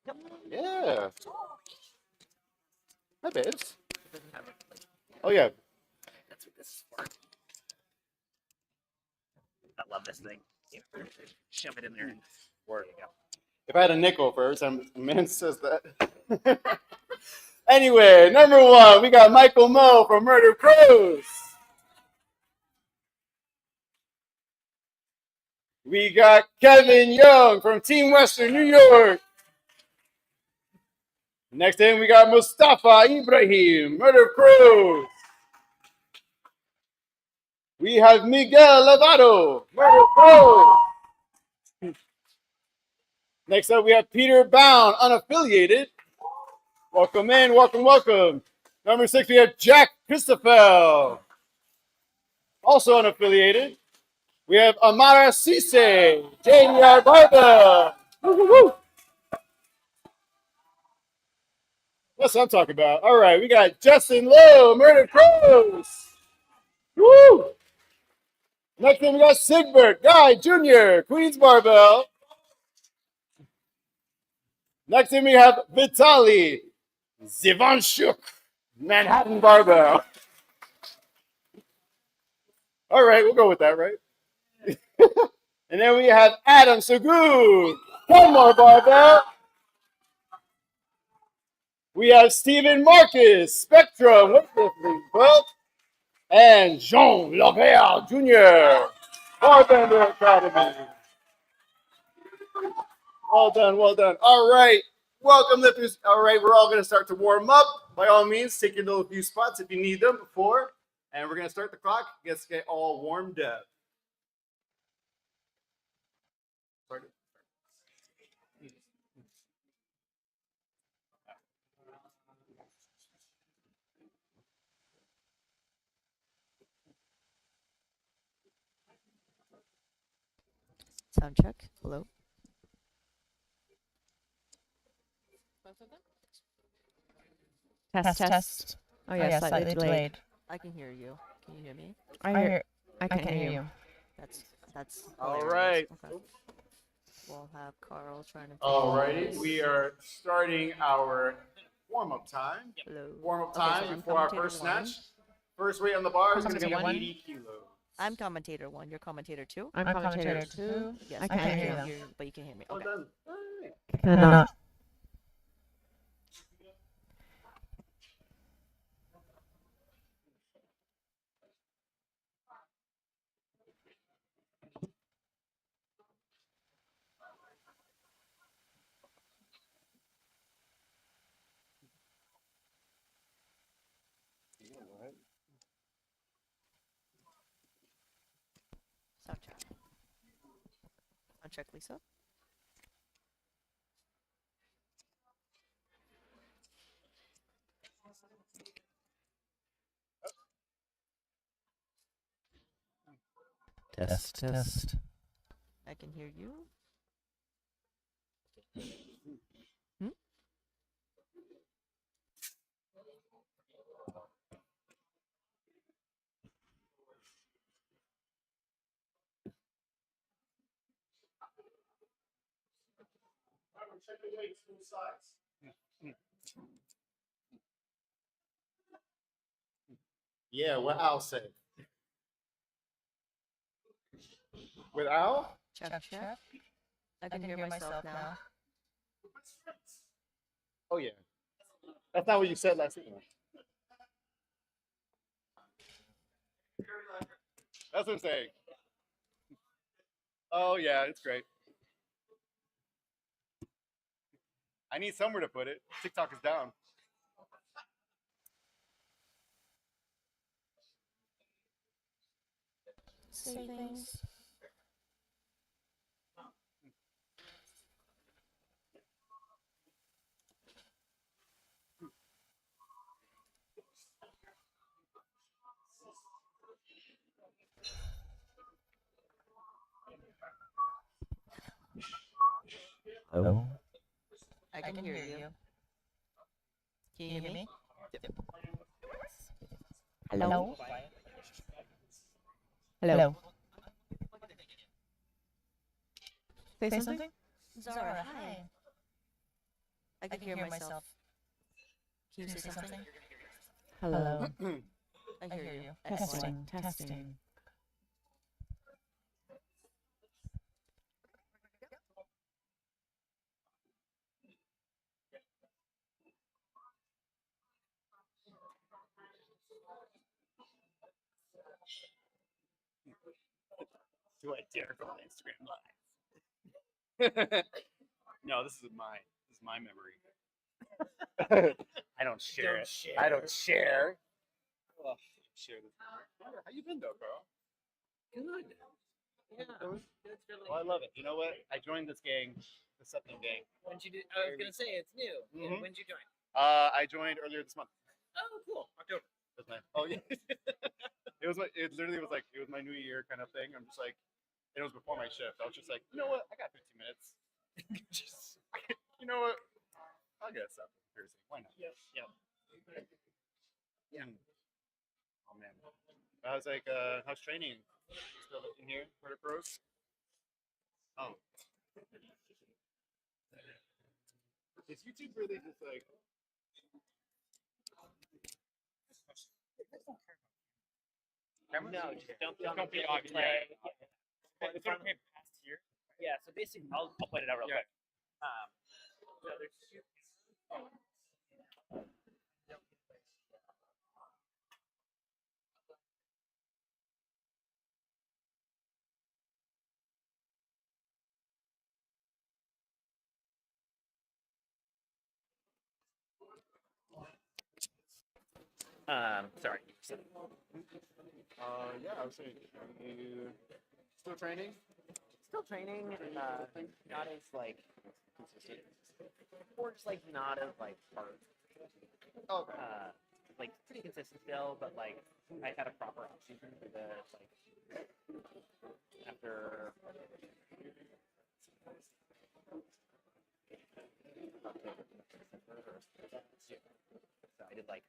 Yeah. Hi, babes. Oh, yeah. That's what this is for. I love this thing. Shove it in there. Work. There you go. If I had a nickel for every time a man says that. Anyway, number one, we got Michael Moe from Murder Pros. We got Kevin Young from Team Western New York. Next in, we got Mustafa Ibrahim, Murder Pros. We have Miguel Lavado, Murder Pros. Next up, we have Peter Bound, unaffiliated. Welcome in, welcome, welcome. Number 6, we have Jack Christoffel, also unaffiliated. We have Amara Cisse, JDR Barba. Woo-hoo-hoo. That's what I'm talking about. All right, we got Justin Lowe, Murder Pros. Woo! Next thing we got Sigbert Guy Jr., Queens Barbell. Next thing we have Vitali Zivanchuk, Manhattan Barbell. All right, we'll go with that, right? And then we have Adam Sagoon, Kenmore Barbell. We have Stephen Marcus, Spectrum, weightlifting belt. And Jean Laurel Jr., Barbender Academy. Well done, well done. All right, welcome, lifters. All right, we're all going to start to warm up. By all means, take your little few spots if you need them before. And we're going to start the clock. Let's get all warmed up. Sound check. Hello. Test, test. Oh yeah, slightly delayed. I can hear you. Can you hear me? I can hear you. That's All hilarious. right. Okay. We'll have Carl trying to. All righty. We are starting our warm-up time. Hello. Warm-up Okay, time so I'm before our commentator first one. snatch. First weight on the bar is going to be Commentator one. 80 kilos. I'm commentator 1. You're commentator 2. I'm commentator 2. Yes, I can't hear them. but you can hear me. Well Okay. done. Cannot. Sound check. Sound check, Lisa. Test, test. I can hear you. Yeah, what Al said. With Al? Check, check. I can hear myself now. Oh, yeah. That's not what you said last week. That's what I'm saying. Oh, yeah, it's great. I need somewhere to put it. TikTok is down. Say things. Hello. I can hear you. Can you hear me? Hello. Hello. Say something. Zara, hi. I can hear myself. Can you say something? Hello. I hear you. Excellent. Testing. Do I dare go on Instagram Live? No, this is my memory. I don't share it. Share. I don't share. Ugh, share this. How you been though, Carl? Good. Yeah. Well, I love it. You know what? I joined this gang, the Septum gang. When'd you do? I was gonna say it's new. Mhm. When'd you join? I joined earlier this month. Oh, cool. October. That's nice. Oh yeah. It literally was like it was my new year kind of thing. I'm just like, it was before my shift. I was just like, you know what? I got 15 minutes. Just, you know what? I'll get something. Seriously, why not? Yep. Yeah. Oh man. I was like, how's training? Still in here for the pros? Oh. Is YouTube really just like? No, just don't be be obvious. play. Yeah. It's from here past here. Yeah. So basically, I'll point it out real quick. So there's two. Sorry. Yeah, I was saying, are you still training? Still training. Not as like consistent, or just like not as like hard. Okay. Like pretty consistent still, but like I had a proper off season for the like after so I did like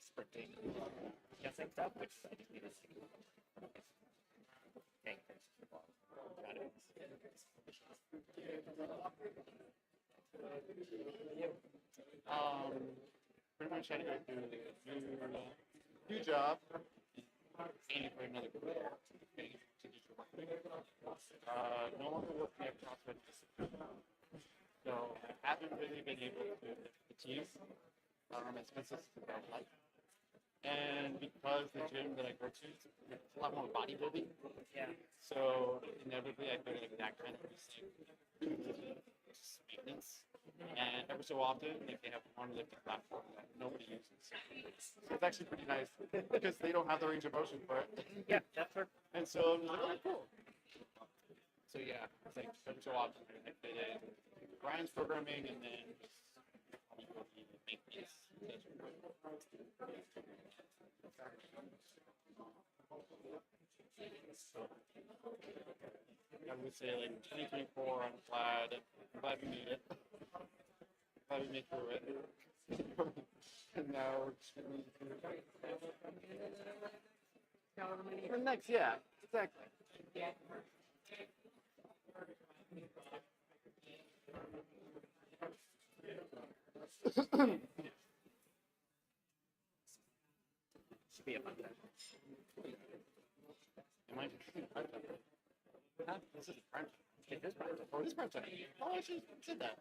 sprinting, guessing stuff, which I just needed to hang things. Got it. Pretty much had to go through a new job, aiming for another career. No longer working at CrossFit, so I haven't really been able to achieve as consistent as I'd like. And because the gym that I go to, it's a lot more bodybuilding. Yeah. So inevitably, I feel like that kind of just maintenance. And every so often, like they have one lifting platform that nobody uses. So it's actually pretty nice because they don't have the range of motion for it. Yeah, that's where. And so I'm like, oh, cool. So yeah, it's like every so often I fit in Brian's programming and then just maintenance. I would say like 2024, I'm glad we made it. Glad we made through it. And now we're just for next, yeah, exactly. Should be a fun time. Am I prime time? Huh? This is prime time. It is prime time. Oh, it is prime time. Oh, I should have said that.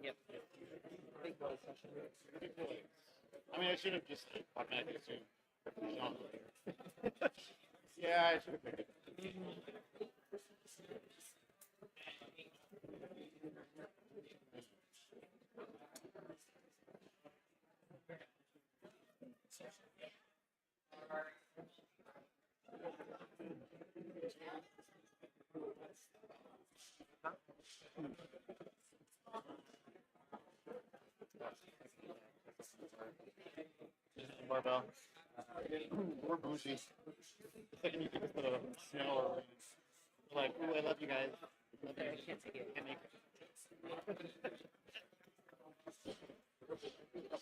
Yep. Big boy session. I mean, I should have just automatically assumed. Yeah, I should have picked it. Barbell. We're bougie. The second you give us the snow or rain, we're like, ooh, I love you guys. Love you. I can't take it. Can't make it.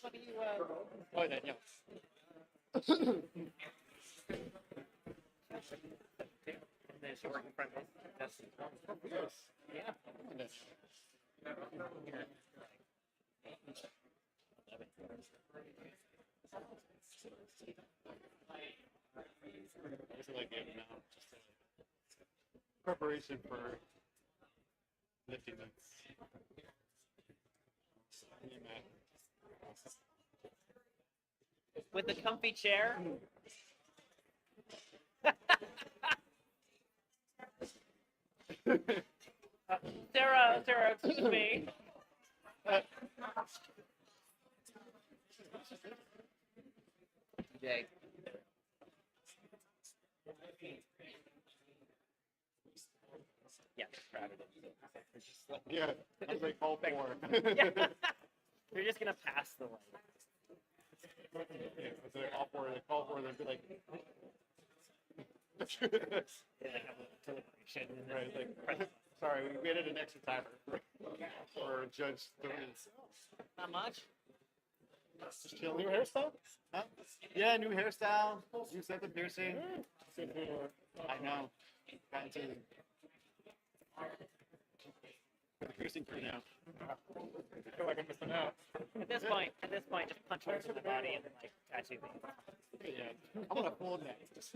What do you? Oh, yeah, yeah. And then she work in front of Preparation for lifting weights. With the comfy chair. Sarah, excuse me. Jay. Yeah, proud of it. Yeah, I was like all four. Yeah. You're just gonna pass the light. Yeah, it's like all four. They call for. They'd be like. They like have a deliberation. And then Right, like, sorry, we added an extra timer for Judge 3. not much. Just chill. New hairstyle? Huh? Yeah, new hairstyle. New set of piercing. I know. Got into the piercing crew now. I feel like I'm missing out. At this point, just punch holes in the body and then like tattoo things. Yeah, I want a full neck. Just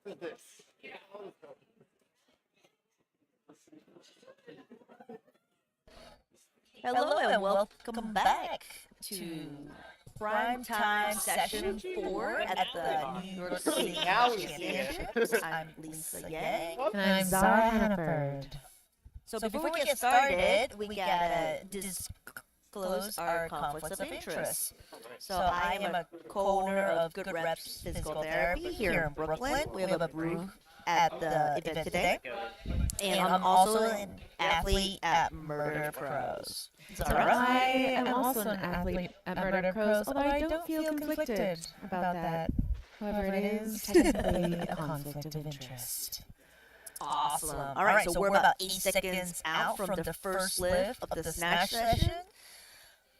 this. Hello and welcome back to Primetime Session 4 at the New York City Championships. I'm Lisa Yang. And I'm Zara Hannaford. So before we get started, we gotta disclose our conflicts of interest. So I am a co-owner of Good Reps Physical Therapy here in Brooklyn. We have a booth at the event today. And I'm also an athlete at Murder Pros. Zara? I am also an athlete at Murder Pros, although I don't feel conflicted about that. However, it is technically a conflict of interest. Awesome. All right, so we're about 8 seconds out from the first lift of the snatch session.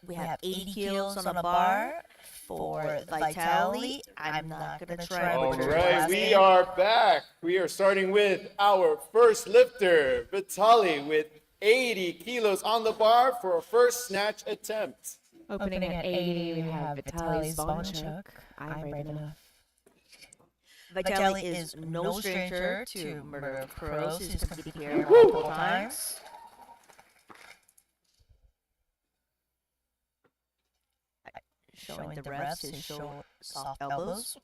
We have 80 kilos on a bar for Vitality. I'm not going to try. All right, we are back. We are starting with our first lifter, Vitali, with 80 kilos on the bar for a first snatch attempt. Opening at 80, we have Vitaly Zvonchuk. I'm brave enough. Vitality is no stranger to Murder Pros. He's competed here multiple times. Showing the reps his short, soft elbows.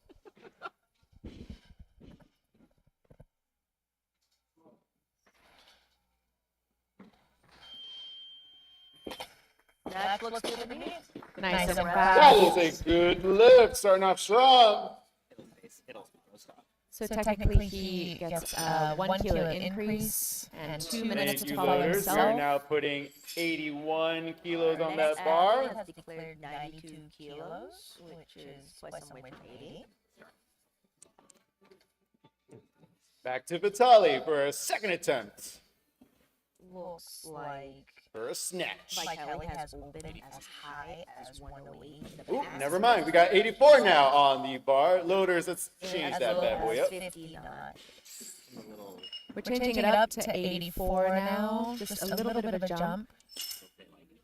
That looks good to me. Nice and That fast. is a good lift, starting off strong. It'll stop. So technically he gets a 1 kilo increase and 2 minutes Thank to you, follow loaders. We are himself. now putting 81 kilos on that Next bar. athlete has declared 92 kilos, which is quite some weight from 80. Back to Vitali for a second attempt Looks like for a snatch. Vitality has opened as high as 108 in the Ooh, past. never mind. We got 84 now on the bar. Loaders, let's change As that low bad boy as up. 59. We're changing it up to 84 now. Just a little bit of a jump.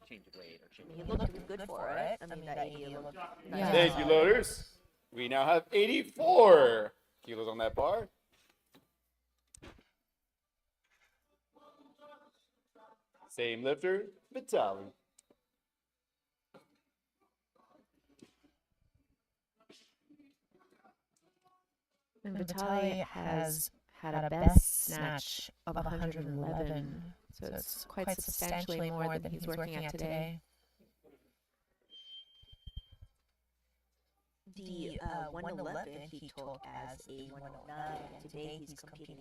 Change of weight or change He looked good for it. I mean, that 80 looked nice. Yeah. Thank you, loaders. We now have 84 kilos on that bar. Same lifter, Vitali. And Vitaly has had a best snatch of 111. So it's quite substantially more than he's working at today. The 111 he took as a 109, and today he's competing.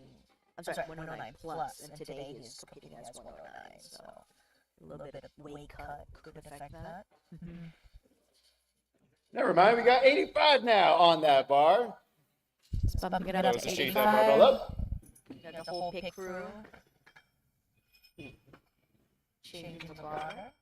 I'm sorry, 109 plus, and today he's competing as 109. So a little bit of weight cut could affect that. Never mind, we got 85 now on that bar. Just bumping it up Let's to just change that barbell 85. up. Got the whole pit crew. Changing the bar.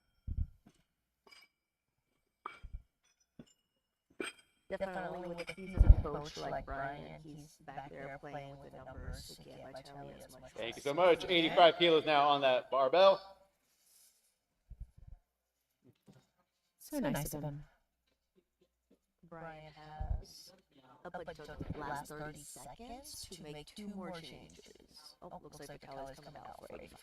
Definitely with a seasoned coach like Brian, he's back there playing with the numbers to get Vitality as much. Thank you so much. 85 kilos now on that barbell. So nice of him. Brian has up until the last 30 seconds to make 2 more changes. Oh, looks like Vitali's coming out for 85.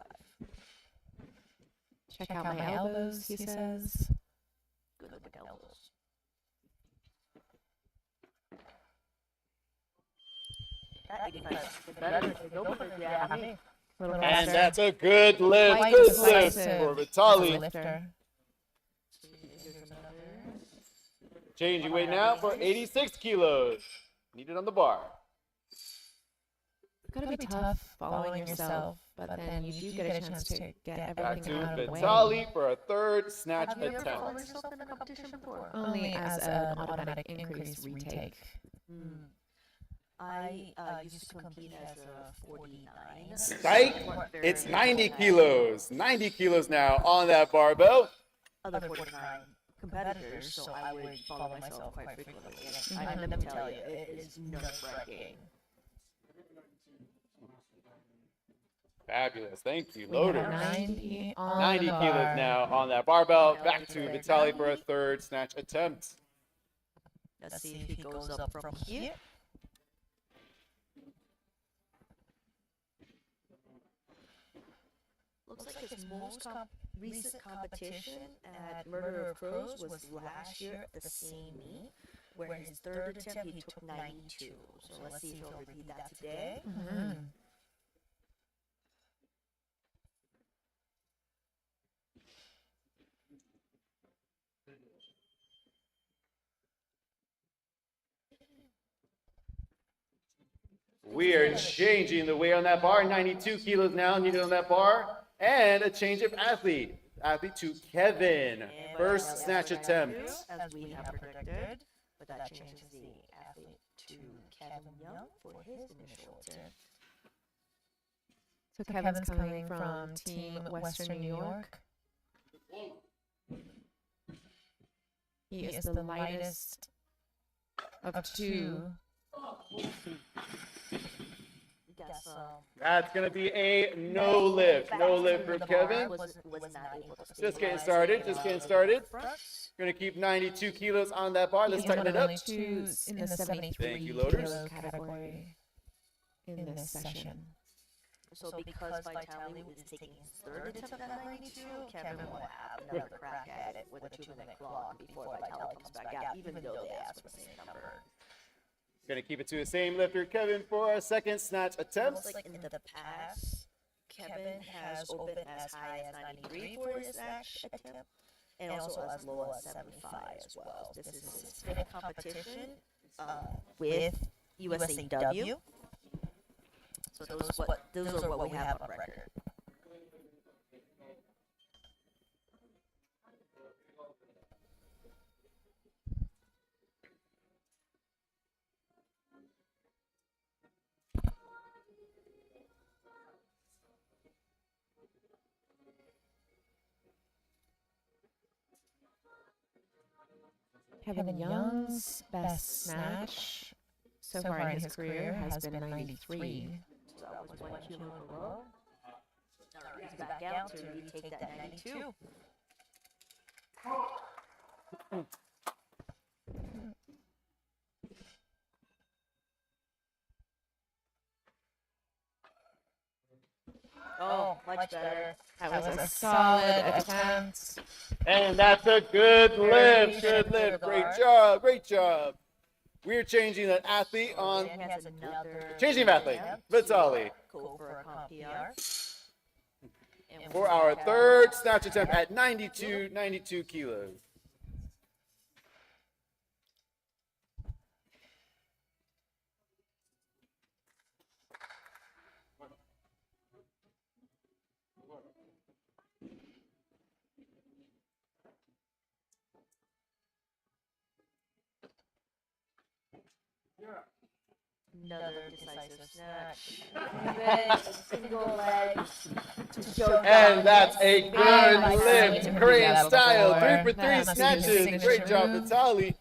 Check out my elbows, he says. Good look at elbows. That 85 is better than the opener, yeah. Little And faster. that's a good lift. Quite Good decisive lift for as a Vitali. lifter. Here's another. Changing weight now for 86 kilos. Needed on the bar. It's gotta be tough following yourself, but then you do get a chance to get Back everything to out of the way. Vitali for a third snatch Have you ever followed attempt. yourself in a competition before? Only as an automatic increase retake. I used to compete as a 49. Psych! It's 90 kilos. 90 kilos now on that barbell. Other 49 competitors, so I would follow myself quite frequently. And let me tell you, it is nerve-wracking. Fabulous. Thank you. We have Loaders. 90 on 90 the kilos bar. now on that barbell. Back to Vitali for a third snatch attempt. Let's see if he goes up from here. Looks like his most recent competition at Murder of Crows was last year at the same meet, where his third attempt he took 92. So let's see if he'll repeat that today. We are changing the weight on that bar. 92 kilos now needed on that bar. And a change of athlete. Athlete to Kevin. First snatch attempt. As we have predicted, but that changes the athlete to Kevin Young for his initial attempt. So Kevin's coming from Team Western New York. He is the lightest of 2. Guess, That's going to be a no lift. No lift for Kevin. Just getting started. Just getting started. Going to keep 92 kilos on that bar. Let's He's one tighten of it up. only 2 in the 73 Thank you, loaders. kilo category in this session. So because Vitali is taking his third attempt at 92, Kevin will have another crack at it with a 2-minute clock before Vitali comes back out, even though they ask for the same number. Going to keep it to the same lifter, Kevin, for a second snatch attempt. Looks like in the past, Kevin has opened as high as 93 for his snatch attempt, and also as low as 75 as well. This is his 5th competition with USAW. So those are what we have on record. Kevin Young's best snatch so far in his career has been 93. So that was 1 kilo in a row. Now he's back out to retake that 92. Oh, much better. That was a solid attempt. And that's a good lift. Good lift. Great job. Great job. We're changing that athlete on. Dan has another Changing of athlete. Vitali. Go for a comp PR. And For our third snatch attempt at 92 kilos. Another decisive snatch. Single leg to show And that's a good I lift. see. Korean style. 3 for 3 That must be his snatches. signature Great job, move. Vitali.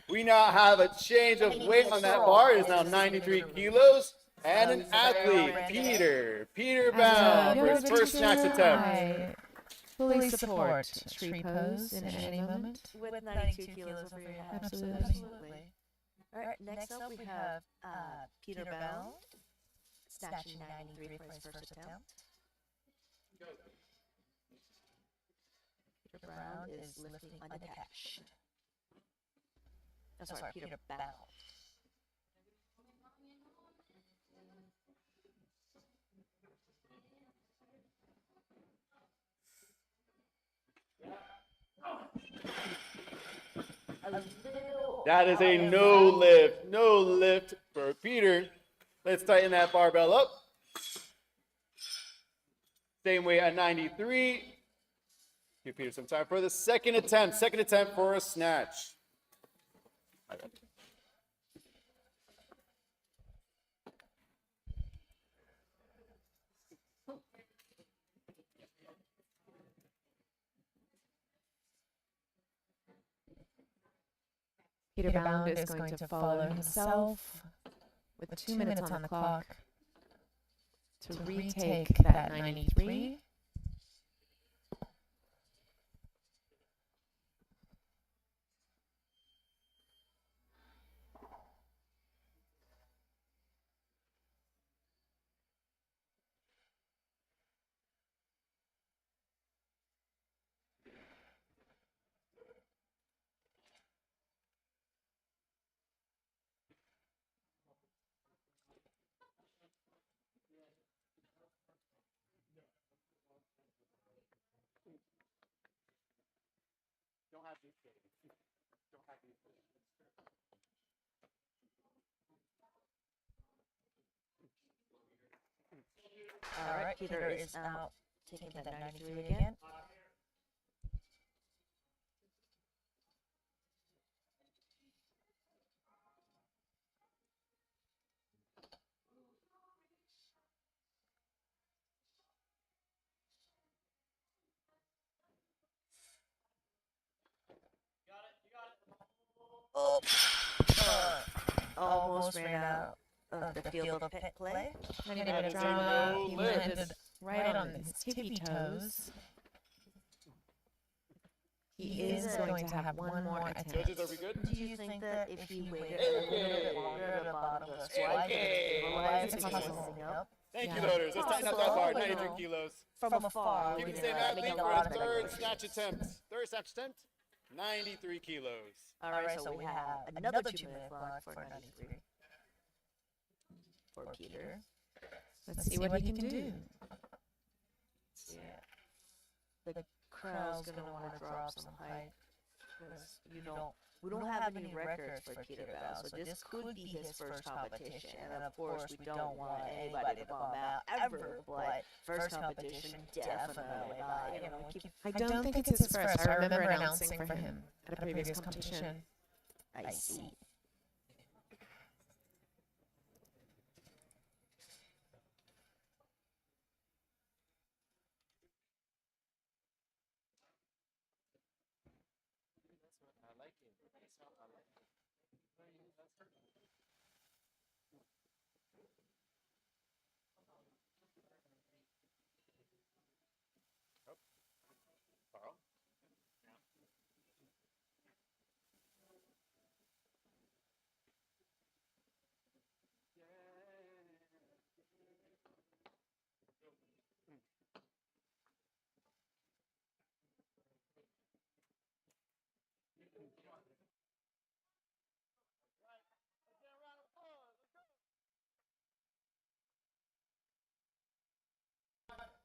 We now have a change of weight on that bar. It is now 93 kilos. And an athlete, Peter As a Bound, for yoga his first snatch teacher, attempt. I fully support tree pose in any moment. With 92 kilos over your head. Absolutely. All right, next up we have Peter Bound, snatching 93 for his first attempt. Peter Brown is lifting unattached. Oh, sorry, Peter Bound. That is a no lift for Peter. Let's tighten that barbell up. Same weight at 93. Give Peter some time for the second attempt for a snatch. Peter Bound is going to follow himself with 2 minutes on the clock to retake that 93. All right, Peter is now taking that 93 again. Oh, almost ran out of the field of play. And he did a drama. He landed right on his tippy toes. He is going to have one more attempt. Judges, are we good? Do you think that if he waited a little bit longer at the bottom of the squat, Okay. it's possible? Thank you, loaders. Let's tighten up that bar. 93 kilos. From afar, Keep we the didn't same make athlete a for lot his of third it. snatch attempt. 93 kilos. All right, so we have another 2-minute block for 93 for Peter. Let's see what he can do. Yeah. The crowd's gonna want to drop some height because we don't have any records for Peter Bound, so this could be his first competition. And of course, we don't want anybody to bomb out ever, but first competition, definitely. I don't think it's his first. I remember announcing for him at a previous competition. I see.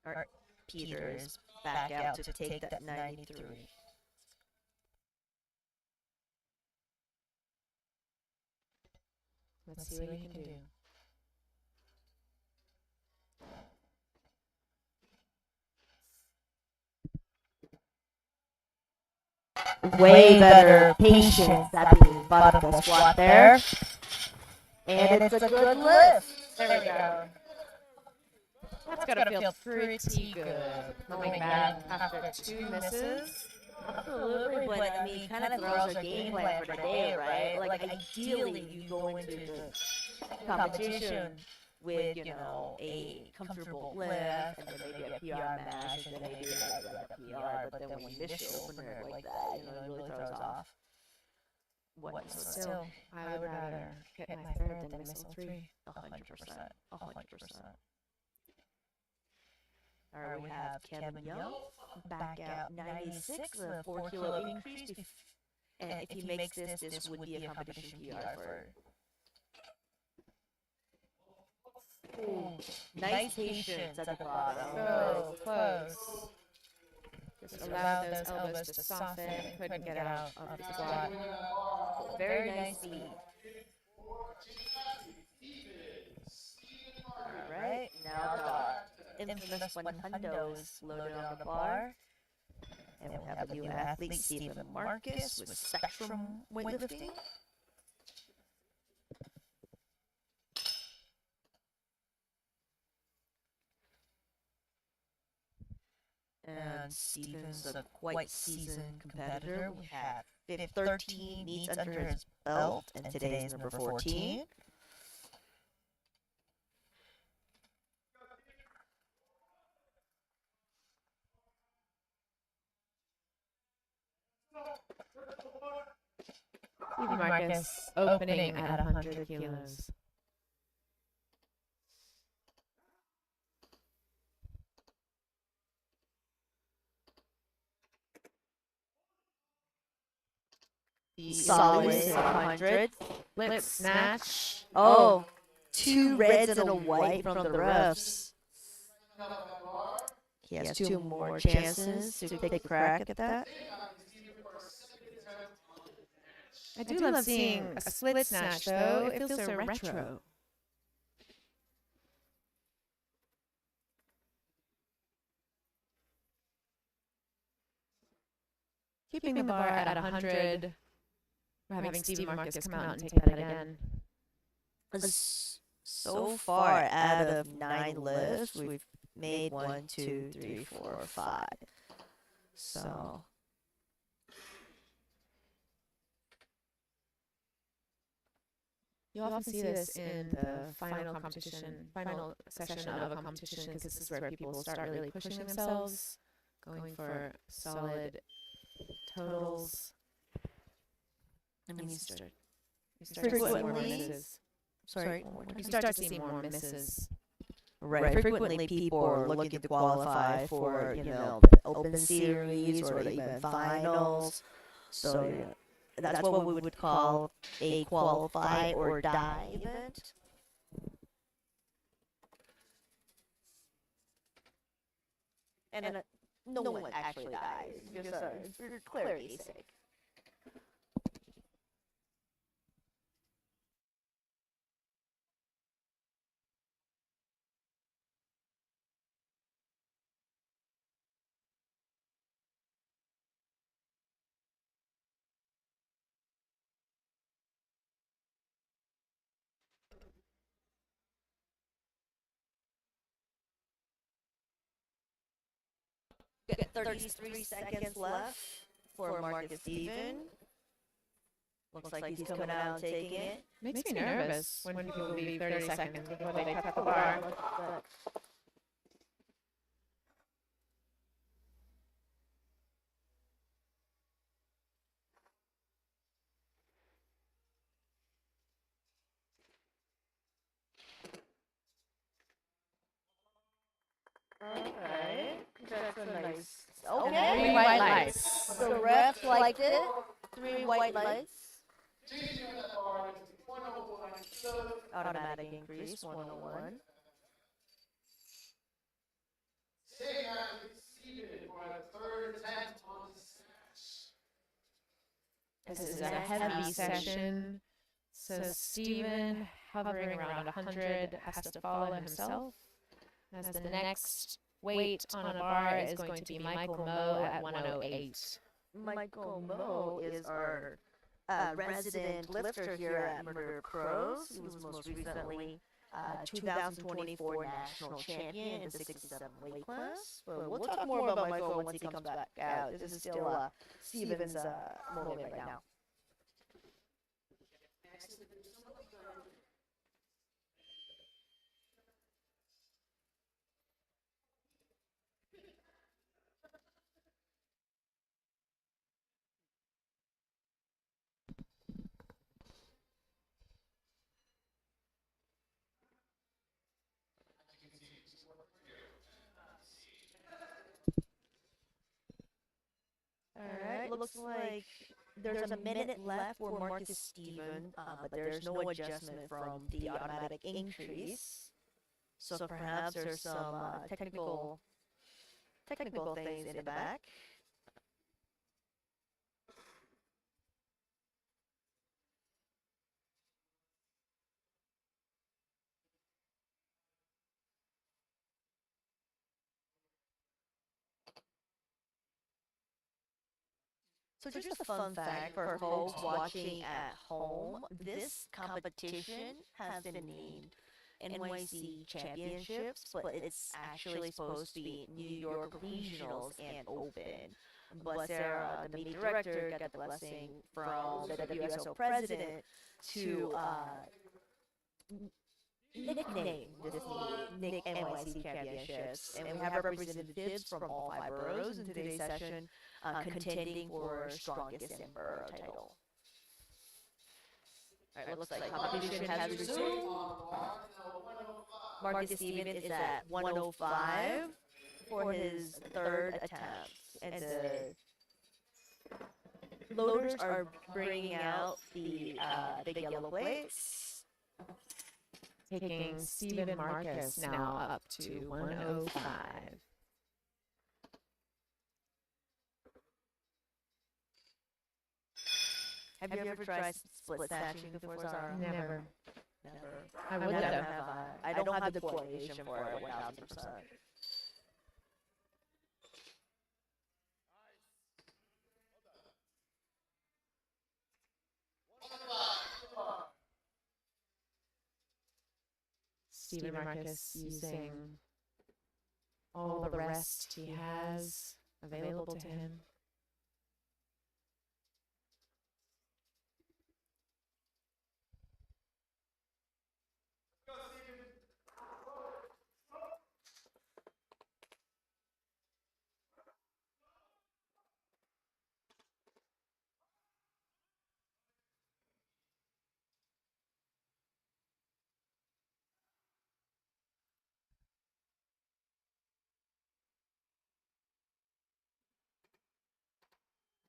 Our Peter is back out to take that 93. Let's see what he can do. Way better patience at the bottom of the squat there. And it's a good lift. There we go. That's gotta feel pretty good. Coming back after 2 misses. Absolutely, but I mean, kind of throws our game plan for the day, right? Like, ideally, you go into the competition with, a comfortable lift, and then maybe a PR match, and then maybe a PR bar, but then when you miss your opener like that, it really throws off. So still, I would rather hit my third than miss all three. 100%. 100%. All right, we have Kevin Young back out 96, a 4-kilo increase. And if he makes this, this would be a competition PR for. Ooh, nice patience at the bottom. So close. Just allow those elbows to soften. Couldn't get out of the squat. Very nice speed. All right, now the infamous 100s loaded on the bar. And we have a new athlete, Stephen Marcus, with Spectrum weightlifting. And Stephen's a quite seasoned competitor. We have 13 meets under his belt, and today's number 14. Stevie Marcus opening at 100 kilos. Solid 100. Flip snatch. Oh, 2 reds and a white from the refs. He has 2 more chances to take a crack at that. I do love seeing a split snatch, though. It feels so retro. Keeping the bar at 100. We're having Stevie Marcus come out and take that again. So far, out of 9 lifts, we've made 1, 2, 3, 4, 5. So. You often see this in the final session of a competition, because this is where people start really pushing themselves, going for solid totals. I mean, you start to see more misses. Sorry. You start to see more misses. Right. Frequently, people are looking to qualify for, the Open Series or even finals. So, that's what we would call a qualify or die event. And no one actually dies, just for clarity's sake. Got 33 seconds left for Marcus Stephen. Looks like he's coming out and taking it. Makes me nervous when people leave 30 seconds before they cut the bar. Alright. That's a nice. Okay. 3 white lights. The refs liked it. 3 white lights. Automatic increase, 101. This is a heavy session, so Stephen, hovering around 100, has to follow himself. As the next weight on a bar is going to be Michael Moe at 108. Michael Moe is our resident lifter here at Murder Pros. He was most recently 2024 national champion in the 67 weight class. But we'll talk more about Michael once he comes back out. This is still Steven's moment right now. looks like there's a minute left for Marcus Steven, but there's no adjustment from the automatic increase. So perhaps there's some technical things in the back. So just a fun fact for folks watching at home, this competition has been named NYC Championships, but it's actually supposed to be New York Regionals and Open. But Sarah, the meet director, got the blessing from the WSO president to nickname this meet NYC Championships. And we have representatives from all 5 boroughs in today's session contending for strongest in borough title. All right, looks like competition has resumed. Marcus Steven is at 105 for his 3rd attempt, and the loaders are bringing out the big yellow plates. Taking Stephen Marcus now up to 105. Have you ever tried split snatching before, Zara? Never. Never. I would Never have. have I. I don't have the coordination for it 1000%. Stephen Marcus using all the rest he has available to him.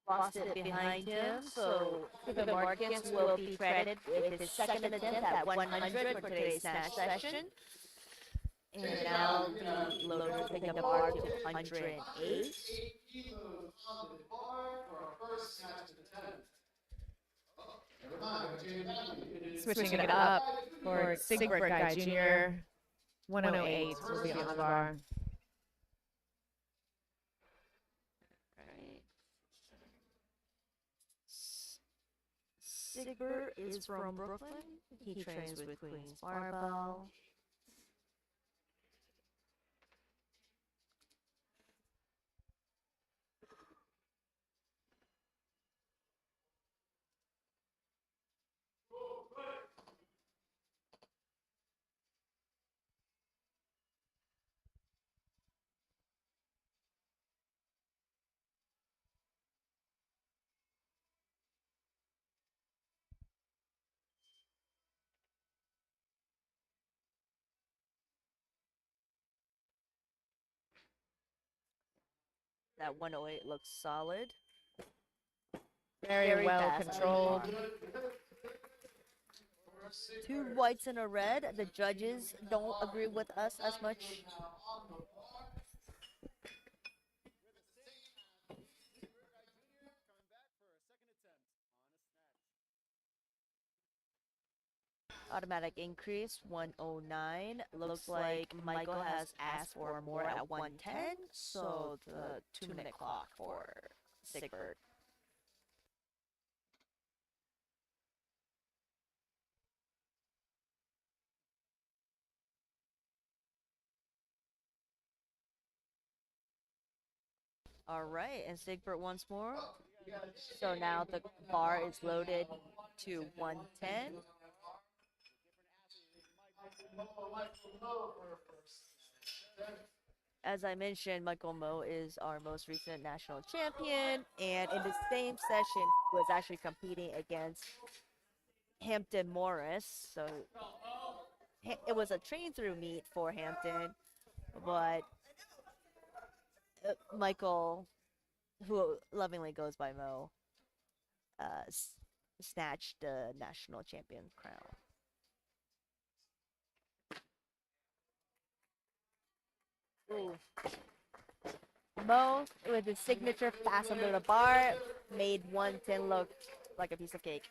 Lost it behind him, so the Marcus will be credited with his 2nd attempt at 100 for today's snatch session. And now the loader taking the bar to 108. Switching it up for Sigbert Guy Jr. 108 will be on the bar. Sigbert is from Brooklyn. He trains with Queen's Barbell. That 108 looks solid. Very well fast. controlled. 2 whites and a red. The judges don't agree with us as much. Automatic increase 109. Looks like Michael has asked for more at 110, so the 2-minute clock for Sigbert. All right, and Sigbert once more. So now the bar is loaded to 110. As I mentioned, Michael Moe is our most recent national champion, and in the same session, he was actually competing against Hampton Morris. So it was a train-through meet for Hampton, but Michael who lovingly goes by Mo, snatched the national champion crown. Ooh. Mo, with his signature fast under the bar, made 110 look like a piece of cake.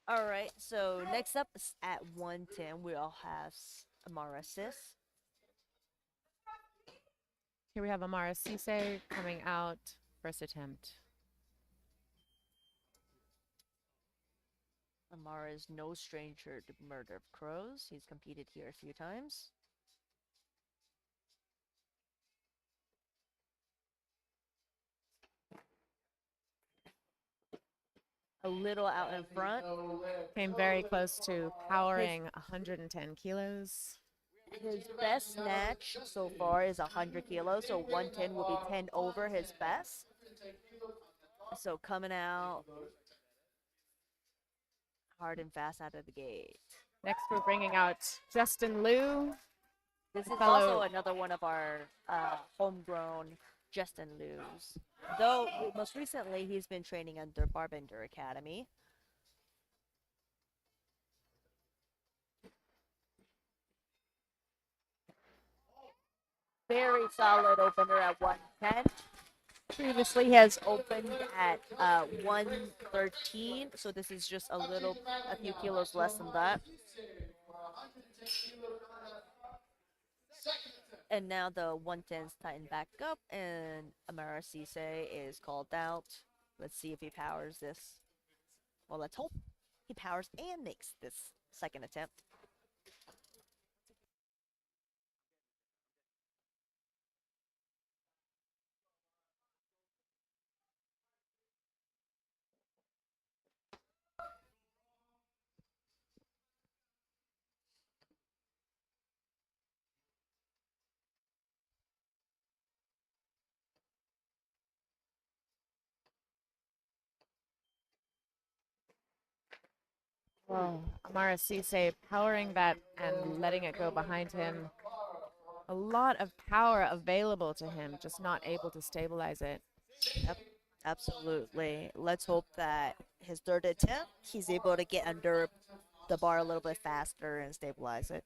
All right, so next up is at 110, we all have Amara Sis. Here we have Amara Cisse coming out, first attempt. Amara is no stranger to murder of crows. He's competed here a few times. A little out in front. Came very close to powering 110 kilos. His best snatch so far is 100 kilos, so 110 will be 10 over his best. So coming out hard and fast out of the gate. Next, we're bringing out Justin Liu. This is fellow- also another one of our homegrown Justin Liu's. Though most recently he's been training under Barbender Academy. Very solid opener at 110. Previously he has opened at 113, so this is just a few kilos less than that. And now the 110s tighten back up, and Amara Cisse is called out. Let's see if he powers this. Well, let's hope he powers and makes this second attempt. Whoa. Amara Cisse powering that and letting it go behind him. A lot of power available to him, just not able to stabilize it. Yep, absolutely. Let's hope that his third attempt, he's able to get under the bar a little bit faster and stabilize it.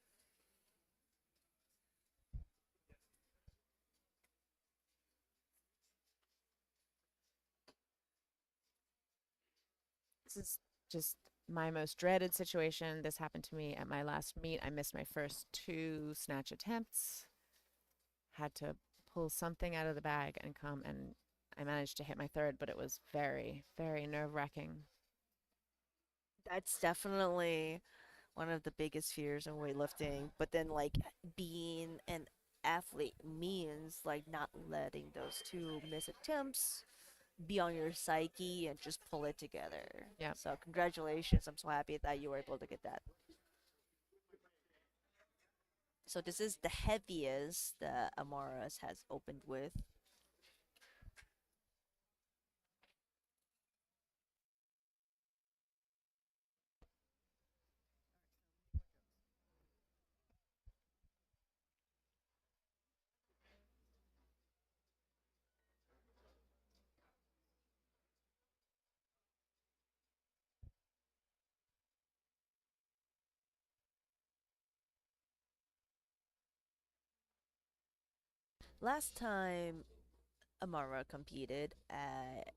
This is just my most dreaded situation. This happened to me at my last meet. I missed my first 2 snatch attempts. Had to pull something out of the bag and come, and I managed to hit my third, but it was very, very nerve-wracking. That's definitely one of the biggest fears in weightlifting. But then, like, being an athlete means, like, not letting those 2 missed attempts be on your psyche and just pull it together. Yeah. So congratulations. I'm so happy that you were able to get that. So this is the heaviest that Amaras has opened with. Last time Amara competed at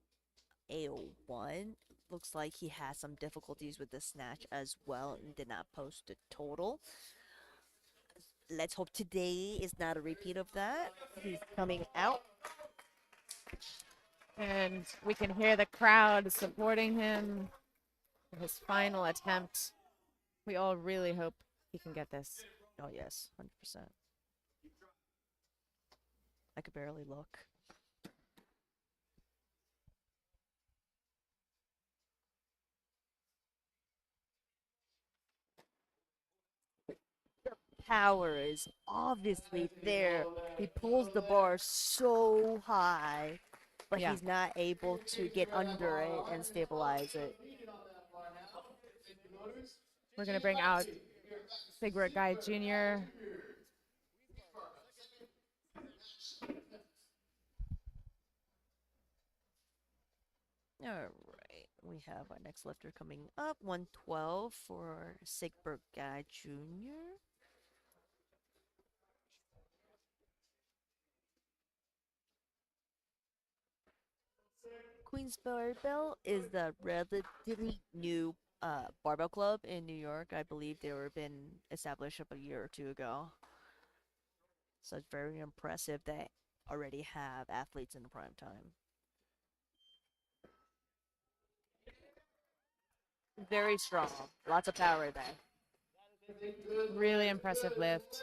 AO1, looks like he had some difficulties with the snatch as well and did not post a total. Let's hope today is not a repeat of that. He's coming out. And we can hear the crowd supporting him for his final attempt. We all really hope he can get this. Oh yes, 100%. I could barely look. power is obviously there. He pulls the bar so high, but Yeah. he's not able to get under it and stabilize it. We're gonna bring out Big Red Guy Jr. All right, we have our next lifter coming up, 112 for Sigberg Guy Jr. Queen's Barbell is the relatively new barbell club in New York. I believe they were been established up a year or two ago. So it's very impressive they already have athletes in the prime time. Very strong. Lots of power there. Really impressive lift.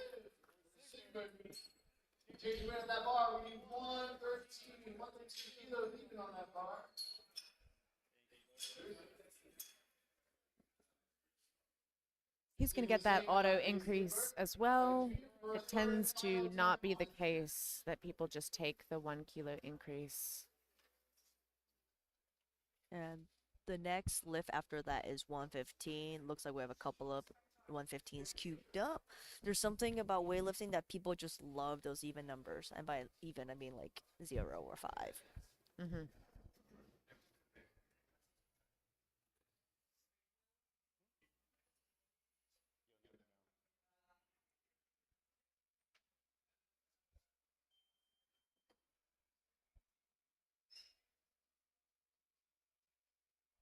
He's going to get that auto increase as well. It tends to not be the case that people just take the 1 kilo increase. And the next lift after that is 115. Looks like we have a couple of 115s queued up. There's something about weightlifting that people just love those even numbers. And by even, I mean like 0 or 5. Mm-hmm.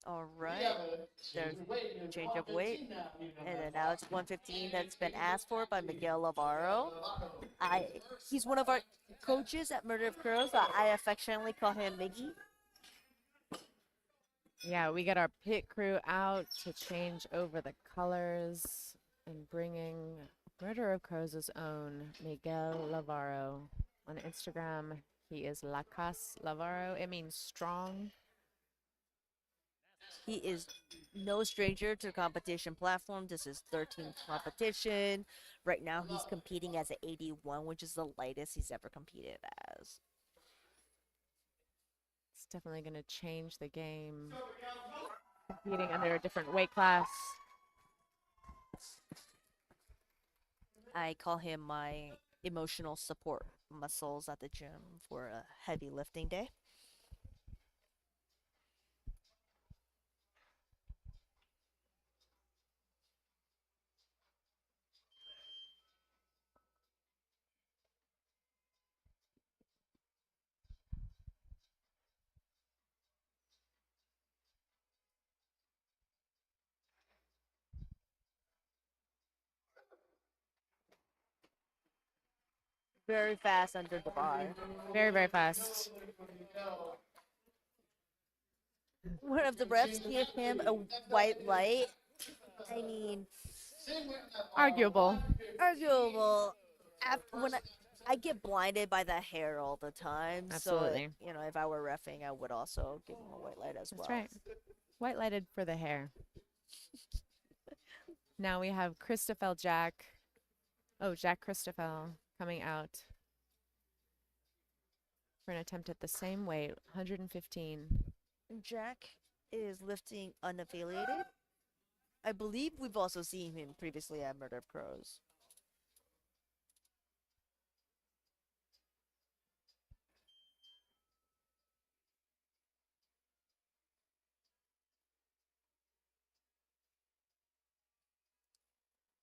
All right. There's change of weight. And then now it's 115 that's been asked for by Miguel Lavaro. He's one of our coaches at Murder of Crows. I affectionately call him Miggy. Yeah, we get our pit crew out to change over the colors and bringing Murder of Crows' own Miguel Lavaro. On Instagram, he is La Cas Lavaro. It means strong. He is no stranger to the competition platform. This is 13th competition. Right now, he's competing as an 81, which is the lightest he's ever competed as. It's definitely going to change the game. Competing under a different weight class. I call him my emotional support muscles at the gym for a heavy lifting day. Very fast under the bar. Very, very fast. One of the refs gave him a white light. I mean, Arguable. arguable. After, when I get blinded by the hair all the time, Absolutely. so you know, if I were refing, I would also give him a white light as well. That's right. White lighted for the hair. Now we have Christophel Jack. Oh, Jack Christophel coming out for an attempt at the same weight, 115. Jack is lifting unaffiliated. I believe we've also seen him previously at Murder of Crows.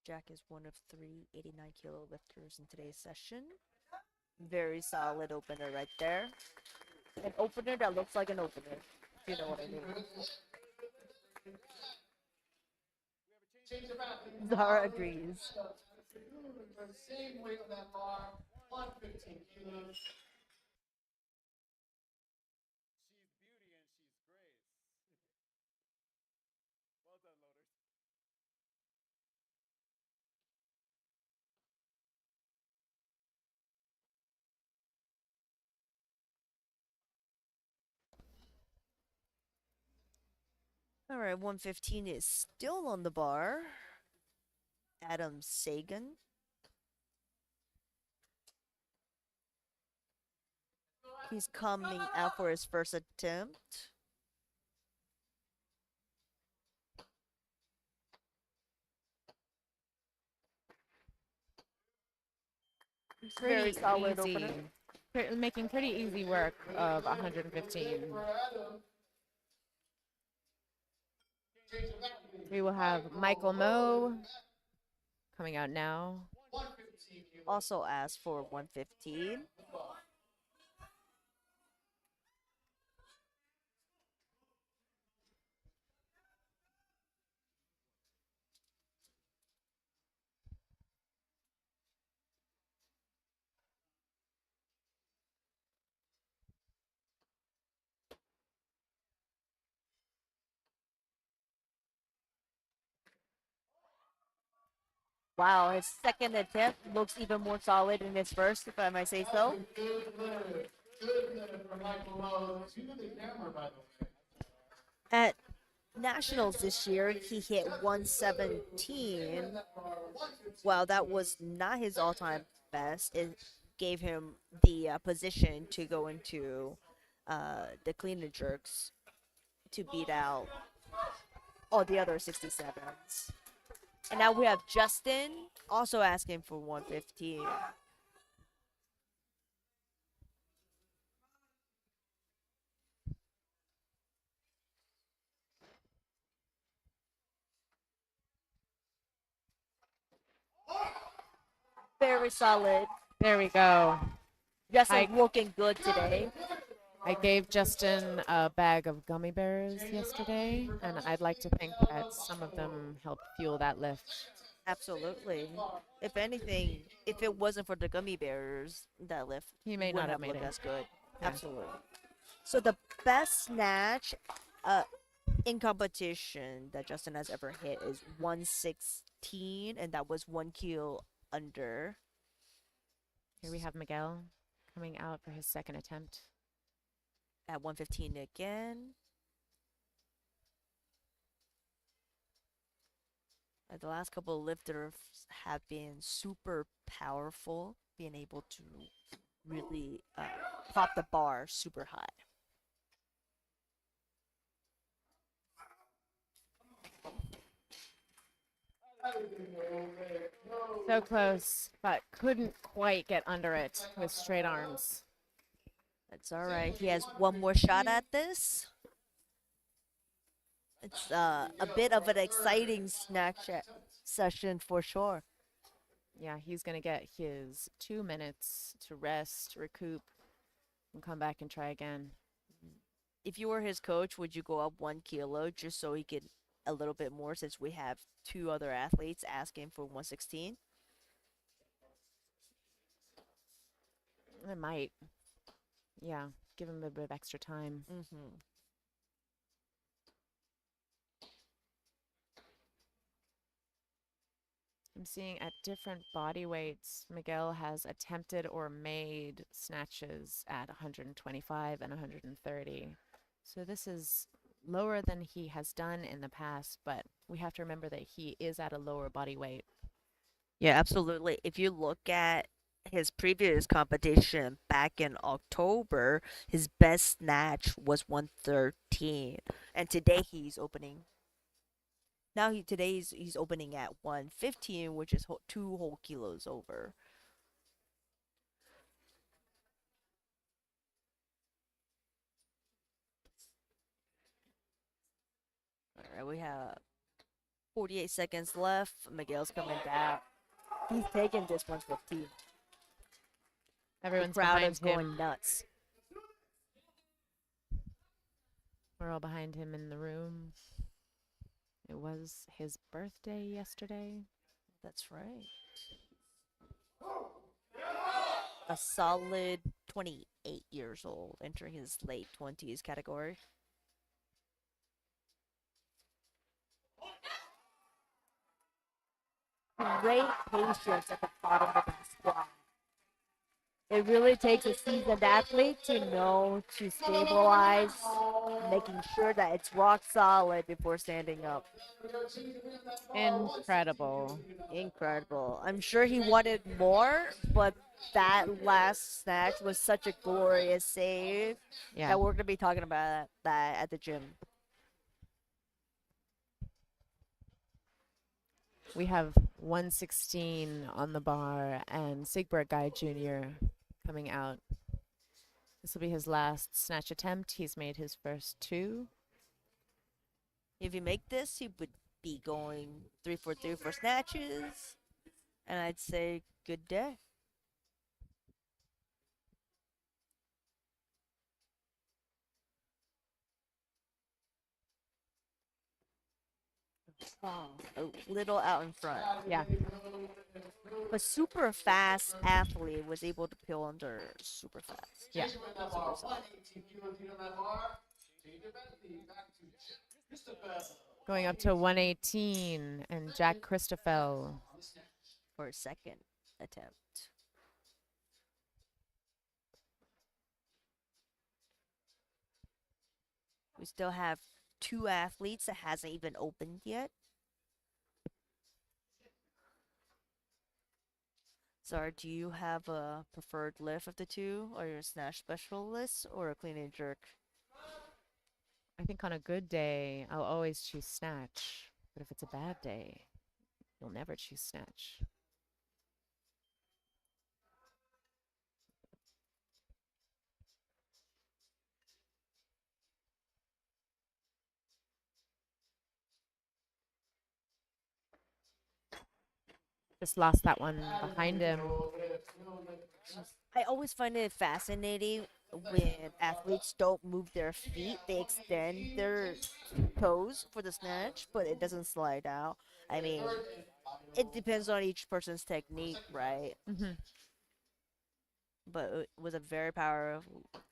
Jack is one of 3 89-kilo lifters in today's session. Very solid opener right there. An opener that looks like an opener, if you know what I mean. Zara agrees. All right, 115 is still on the bar. Adam Sagan. He's coming out for his first attempt. Very solid opener. Making pretty easy work of 115. We will have Michael Moe coming out now. Also asked for 115. Wow, his second attempt looks even more solid than his first, if I might say so. At Nationals this year, he hit 117. While that was not his all-time best, it gave him the position to go into the clean and jerks to beat out all the other 67s. And now we have Justin also asking for 115. Very solid. There we go. Justin looking good today. I gave Justin a bag of gummy bears yesterday, and I'd like to think that some of them helped fuel that lift. Absolutely. If anything, if it wasn't for the gummy bears, that lift He may not wouldn't have have made looked it. as good. Yeah. Absolutely. So the best snatch in competition that Justin has ever hit is 116, and that was 1 kilo under. Here we have Miguel coming out for his second attempt. At 115 again. The last couple of lifters have been super powerful, being able to really pop the bar super high. So close, but couldn't quite get under it with straight arms. That's all right. He has one more shot at this. It's a bit of an exciting snatch session for sure. Yeah, he's going to get his 2 minutes to rest, recoup, and come back and try again. If you were his coach, would you go up 1 kilo just so he could a little bit more, since we have two other athletes asking for 116? I might. Yeah, give him a bit of extra time. Mm-hmm. I'm seeing at different body weights, Miguel has attempted or made snatches at 125 and 130. So this is lower than he has done in the past, but we have to remember that he is at a lower body weight. Yeah, absolutely. If you look at his previous competition back in October, his best snatch was 113, and today he's opening. Now he's opening at 115, which is 2 whole kilos over. All right, we have 48 seconds left. Miguel's coming down. He's taking this 115. Everyone's The crowd behind is him. going nuts. We're all behind him in the room. It was his birthday yesterday. That's right. A solid 28 years old, entering his late 20s category. Great patience at the bottom of the squat. It really takes a seasoned athlete to know to stabilize, making sure that it's rock solid before standing up. Incredible. Incredible. I'm sure he wanted more, but that last snatch was such a glorious save Yeah. that we're gonna be talking about that at the gym. We have 116 on the bar and Sigbert Guy Jr. coming out. This will be his last snatch attempt. He's made his first 2. If you make this, he would be going 3 for 3 for snatches, and I'd say good day. A little out in front. Yeah. But super fast athlete was able to peel under super fast. Yeah. Super solid. Going up to 118 and Jack Christoffel. For a second attempt. We still have 2 athletes that hasn't even opened yet. Zara, do you have a preferred lift of the 2? Are you a snatch specialist or a clean and jerk? I think on a good day, I'll always choose snatch. But if it's a bad day, you'll never choose snatch. Just lost that one behind him. I always find it fascinating when athletes don't move their feet. They extend their toes for the snatch, but it doesn't slide out. I mean, it depends on each person's technique, right? Mm-hmm. But it was a very powerful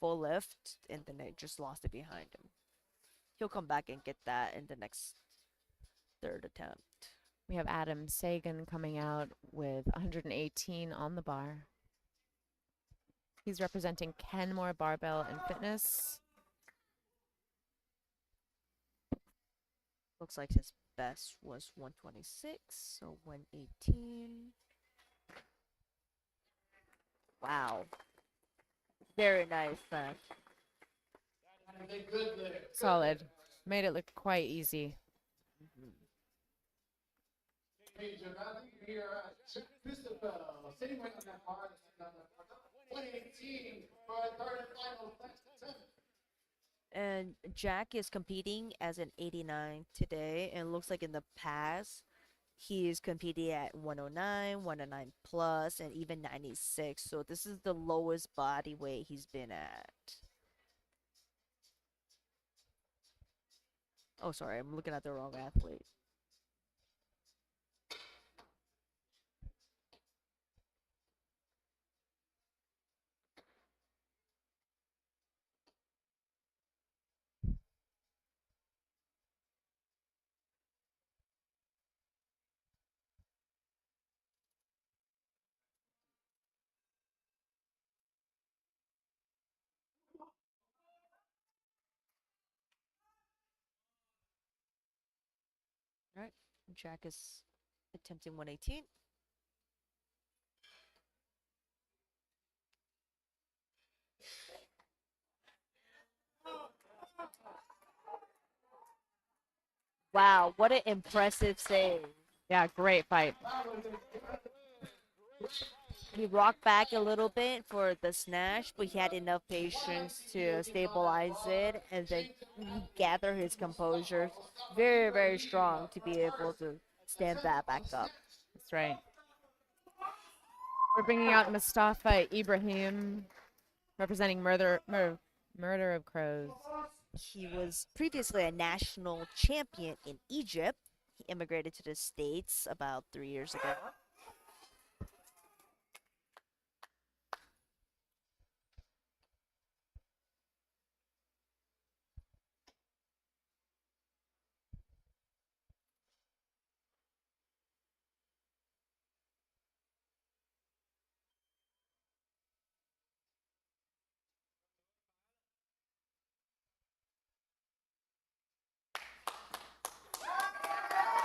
lift, and then they just lost it behind him. He'll come back and get that in the next third attempt. We have Adam Sagan coming out with 118 on the bar. He's representing Kenmore Barbell and Fitness. Looks like his best was 126, so 118. Wow. Very nice, man. Solid. Made it look quite easy. And Jack is competing as an 89 today, and looks like in the past he's competing at 109, 109 plus, and even 96. So this is the lowest body weight he's been at. Oh, sorry, I'm looking at the wrong athlete. All right, Jack is attempting 118. Wow, what an impressive save. Yeah, great fight. He rocked back a little bit for the snatch, but he had enough patience to stabilize it and then gather his composure. Very, very strong to be able to stand that back up. That's right. We're bringing out Mustafa Ibrahim, representing Murder of Crows. He was previously a national champion in Egypt. He immigrated to the States about 3 years ago.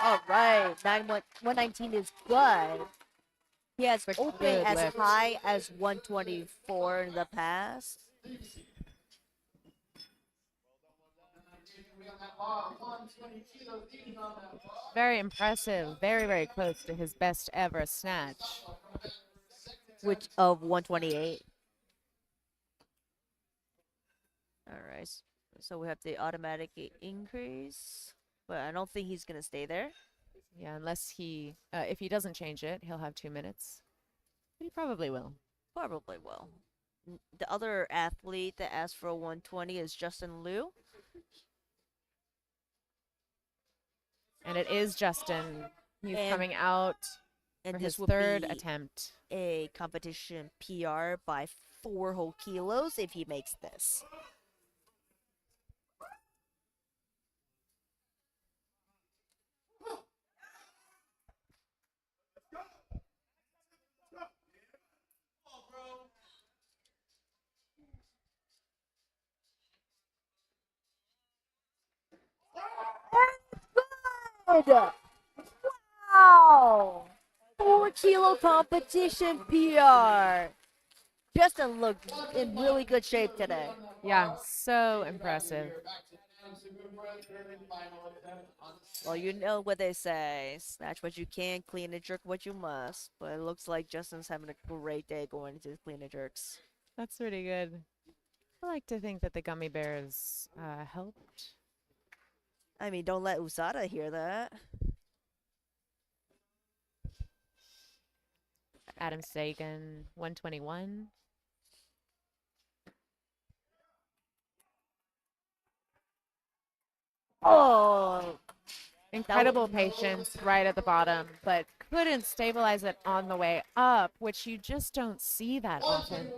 All right, 119 is good. He has But opened good as lift. high as 124 in the past. Very impressive. Very, very close to his best ever snatch. Which of 128. All right. So we have the automatic increase, but I don't think he's gonna stay there. Yeah, unless if he doesn't change it, he'll have 2 minutes. But he probably will. Probably will. The other athlete that asked for a 120 is Justin Liu. And it is Justin. He's And- coming out And for this his would third be attempt. a competition PR by 4 whole kilos if he makes this. Good. Wow! 4 kilo competition PR. Justin looked in really good shape today. Yeah, so impressive. Well, you know what they say. Snatch what you can, clean and jerk what you must. But it looks like Justin's having a great day going into clean and jerks. That's pretty good. I like to think that the gummy bears helped. I mean, don't let Usada hear that. Adam Sagan, 121. Oh, Incredible patience right at the bottom, but couldn't stabilize it on the way up, which you just don't see that often.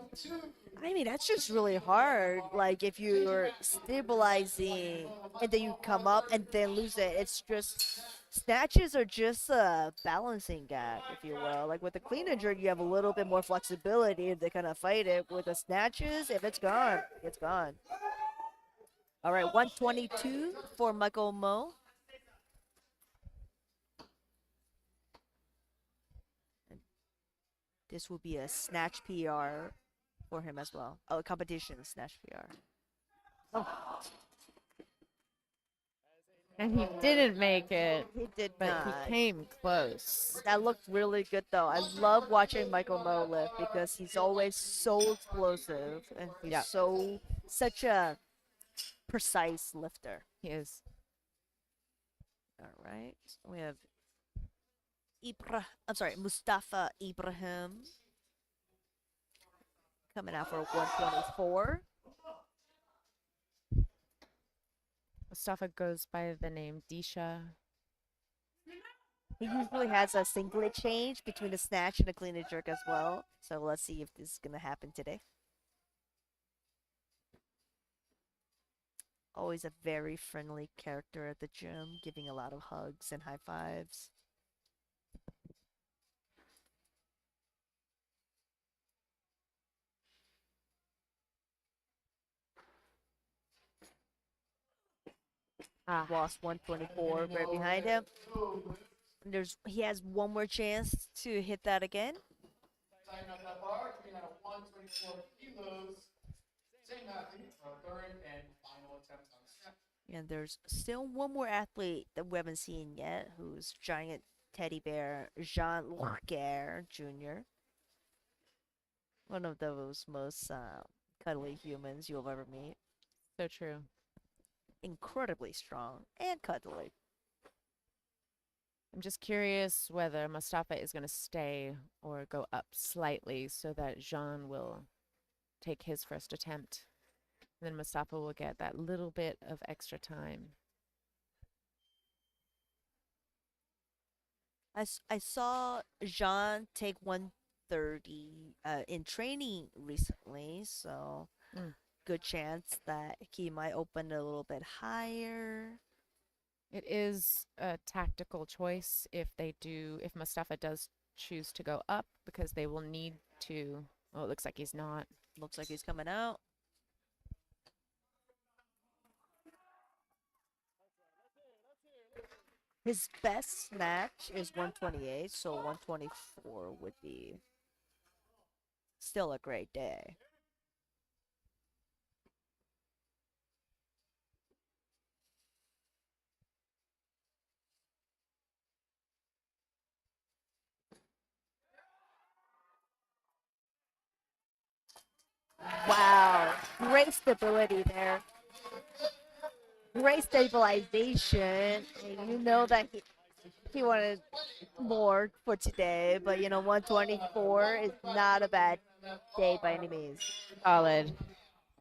I mean, that's just really hard. Like, if you're stabilizing and then you come up and then lose it, it's just. Snatches are just a balancing gag, if you will. Like, with the clean and jerk, you have a little bit more flexibility to kind of fight it. With the snatches, if it's gone, it's gone. All right, 122 for Michael Mo. This will be a snatch PR for him as well. Oh, competition snatch PR. And he didn't make it, He did but not. he came close. That looked really good though. I love watching Michael Mo lift because he's always so explosive and he's Yep. such a precise lifter. He is. All right, we have Mustafa Ibrahim coming out for 124. Mustafa goes by the name Disha. He usually has a singlet change between a snatch and a clean and jerk as well. So let's see if this is gonna happen today. Always a very friendly character at the gym, giving a lot of hugs and high fives. Lost 124 right behind him. He has one more chance to hit that again. And there's still one more athlete that we haven't seen yet, who's giant teddy bear Jean Laguerre Jr. One of those most cuddly humans you'll ever meet. So true. Incredibly strong and cuddly. I'm just curious whether Mustafa is going to stay or go up slightly so that Jean will take his first attempt. And then Mustafa will get that little bit of extra time. I saw Jean take 130 in training recently, so good chance that he might open a little bit higher. It is a tactical choice if Mustafa does choose to go up, because they will need to. Oh, it looks like he's not. Looks like he's coming out. His best snatch is 128, so 124 would be still a great day. Wow, great stability there. Great stabilization. And you know that he wanted more for today, but 124 is not a bad day by any means. Solid.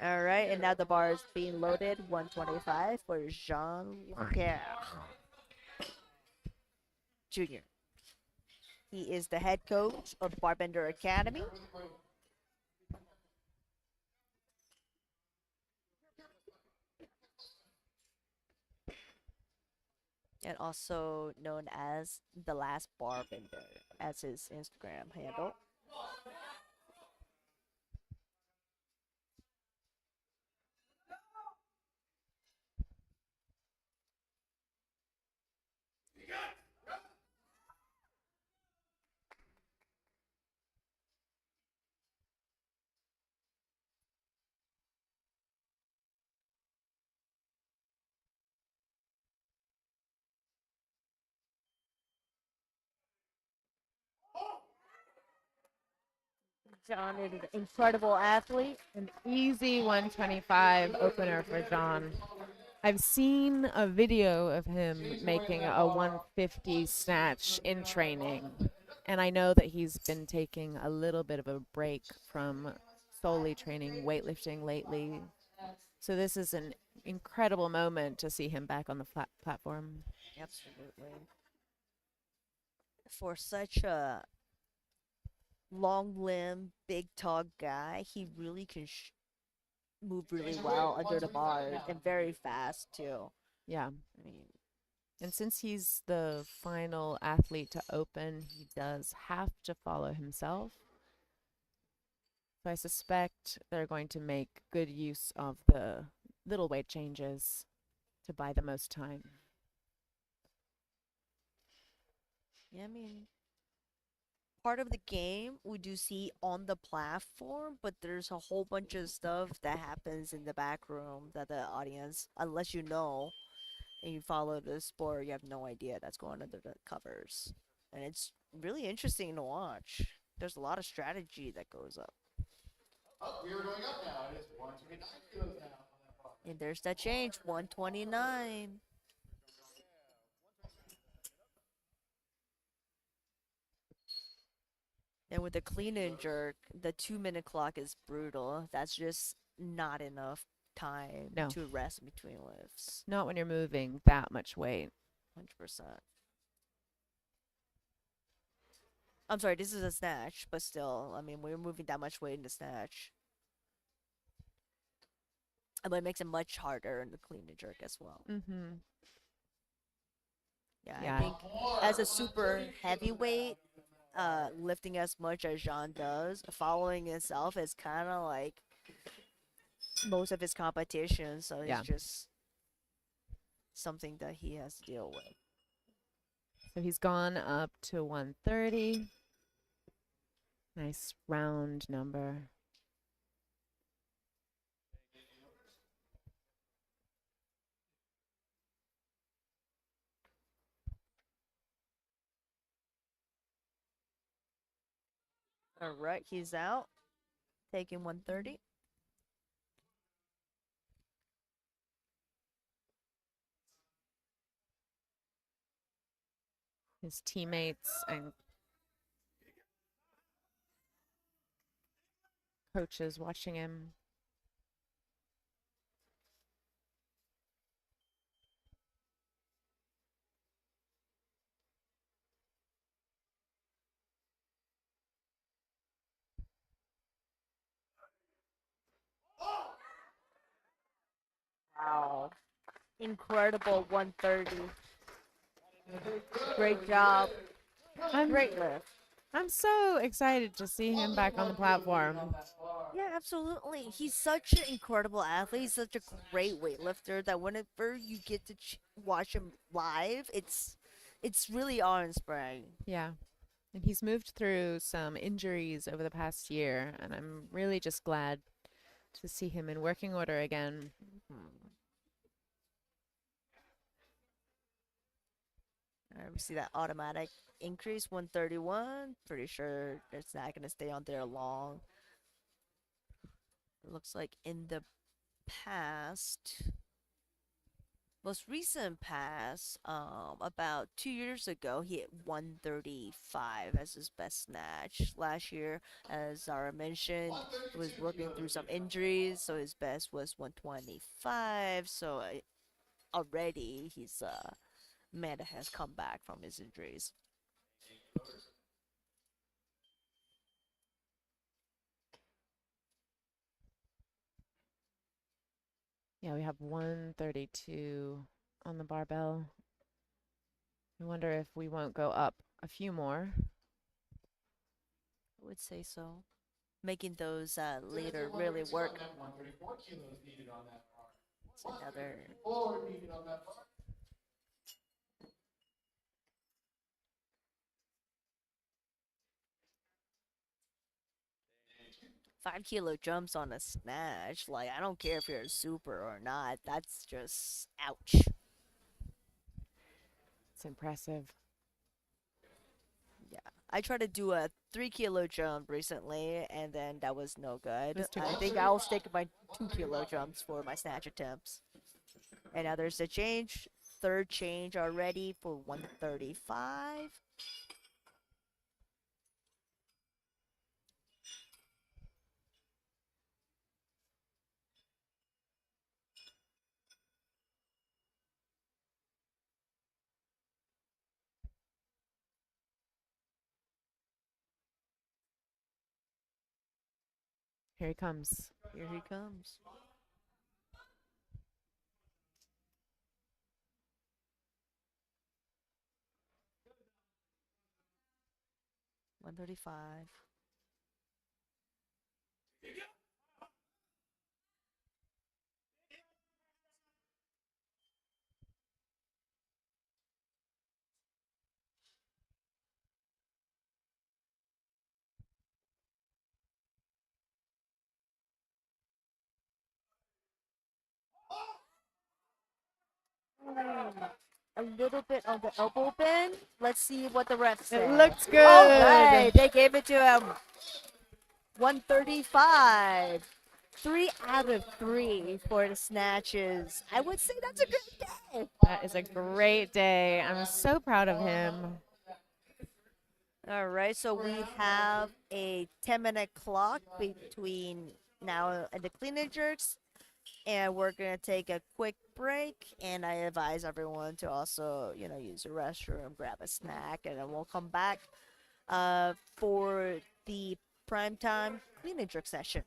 All right, and now the bar is being loaded. 125 for Jean Pierre Jr. He is the head coach of Barbender Academy. And also known as the last Barbender as his Instagram handle. John is an incredible athlete. An easy 125 opener for John. I've seen a video of him making a 150 snatch in training, and I know that he's been taking a little bit of a break from solely training weightlifting lately. So this is an incredible moment to see him back on the platform. Absolutely. For such a long limb, big tall guy, he really can move really well under the bars and very fast too. Yeah. I mean, And since he's the final athlete to open, he does have to follow himself. So I suspect they're going to make good use of the little weight changes to buy the most time. yeah, I mean, part of the game we do see on the platform, but there's a whole bunch of stuff that happens in the back room that the audience, unless you know and you follow the sport, you have no idea that's going under the covers. And it's really interesting to watch. There's a lot of strategy that goes up. We are going up now. It is 129 kilos now. And there's that change, 129. And with the clean and jerk, the 2 minute clock is brutal. That's just not enough time No. to rest between lifts. Not when you're moving that much weight. 100%. I'm sorry, this is a snatch, but still, I mean, we're moving that much weight in the snatch. But it makes it much harder in the clean and jerk as well. Mm-hmm. Yeah, Yeah. I think as a super heavyweight, lifting as much as Jean does, following himself is kind of like most of his competition. So it's Yeah. just something that he has to deal with. So he's gone up to 130. Nice round number. All right, he's out, taking 130. His teammates and coaches watching him. Wow. Incredible 130. Great job. Great lift. I'm so excited to see him back on the platform. Yeah, absolutely. He's such an incredible athlete. He's such a great weightlifter that whenever you get to watch him live, it's It's really awe-inspiring. Yeah. And he's moved through some injuries over the past year, and I'm really just glad to see him in working order again. We see that automatic increase 131. Pretty sure it's not gonna stay on there long. It looks like in the past, most recent past, about 2 years ago, he hit 135 as his best snatch. Last year, as Zara mentioned, he was working through some injuries, so his best was 125. So already he's a man that has come back from his injuries. Yeah, we have 132 on the barbell. I wonder if we won't go up a few more. I would say so. Making those later really work. It's another 5 kilo jumps on a snatch. Like, I don't care if you're a super or not. That's just ouch. It's impressive. Yeah. I tried to do a 3 kilo jump recently, and then that was no good. Was too I much. think I'll stick with my 2 kilo jumps for my snatch attempts. And now there's a change. Third change already for 135. Here he comes. Here he comes. $135. A little bit on the elbow bend. Let's see what the refs say. It looks good. All right, they gave it to him. 135. 3 out of 3 for the snatches. I would say that's a good day. That is a great day. I'm so proud of him. All right, so we have a 10-minute clock between now and the clean and jerks, and we're gonna take a quick break. And I advise everyone to also, use the restroom, grab a snack, and then we'll come back for the primetime clean and jerk session.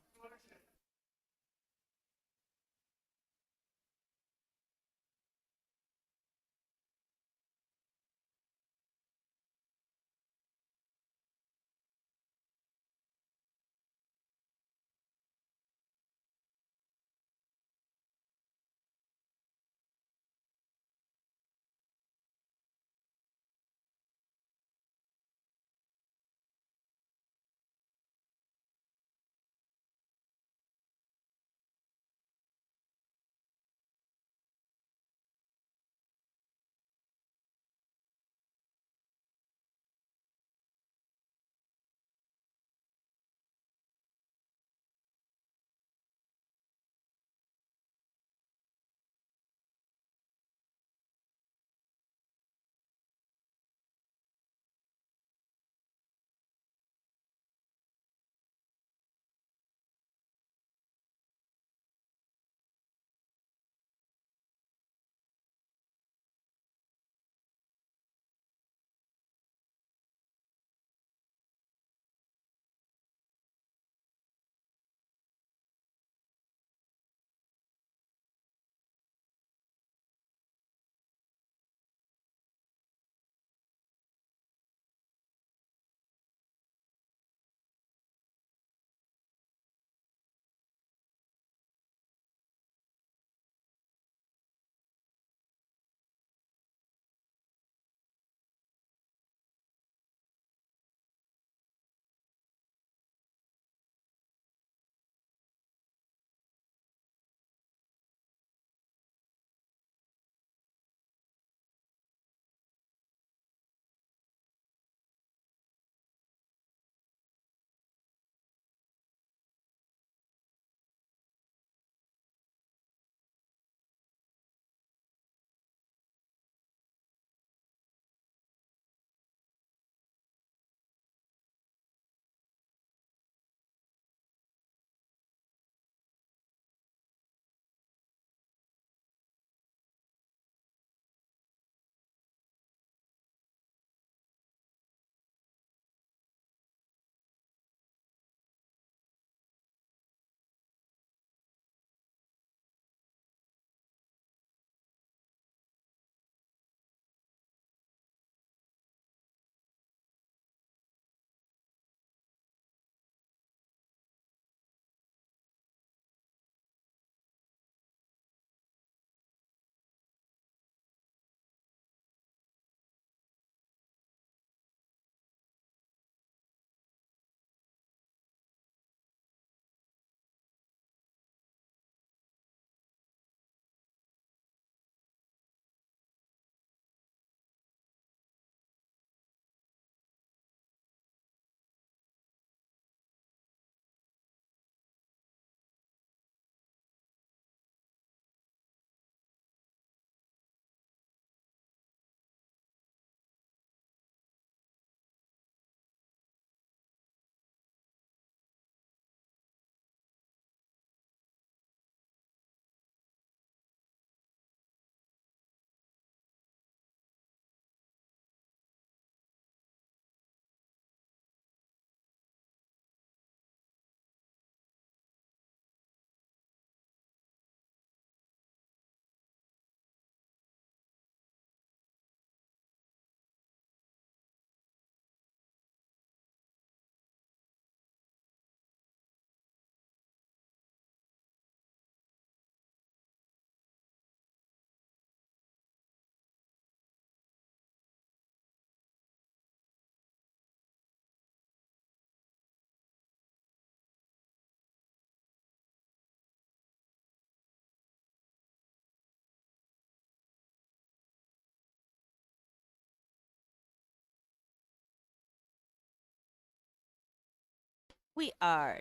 We are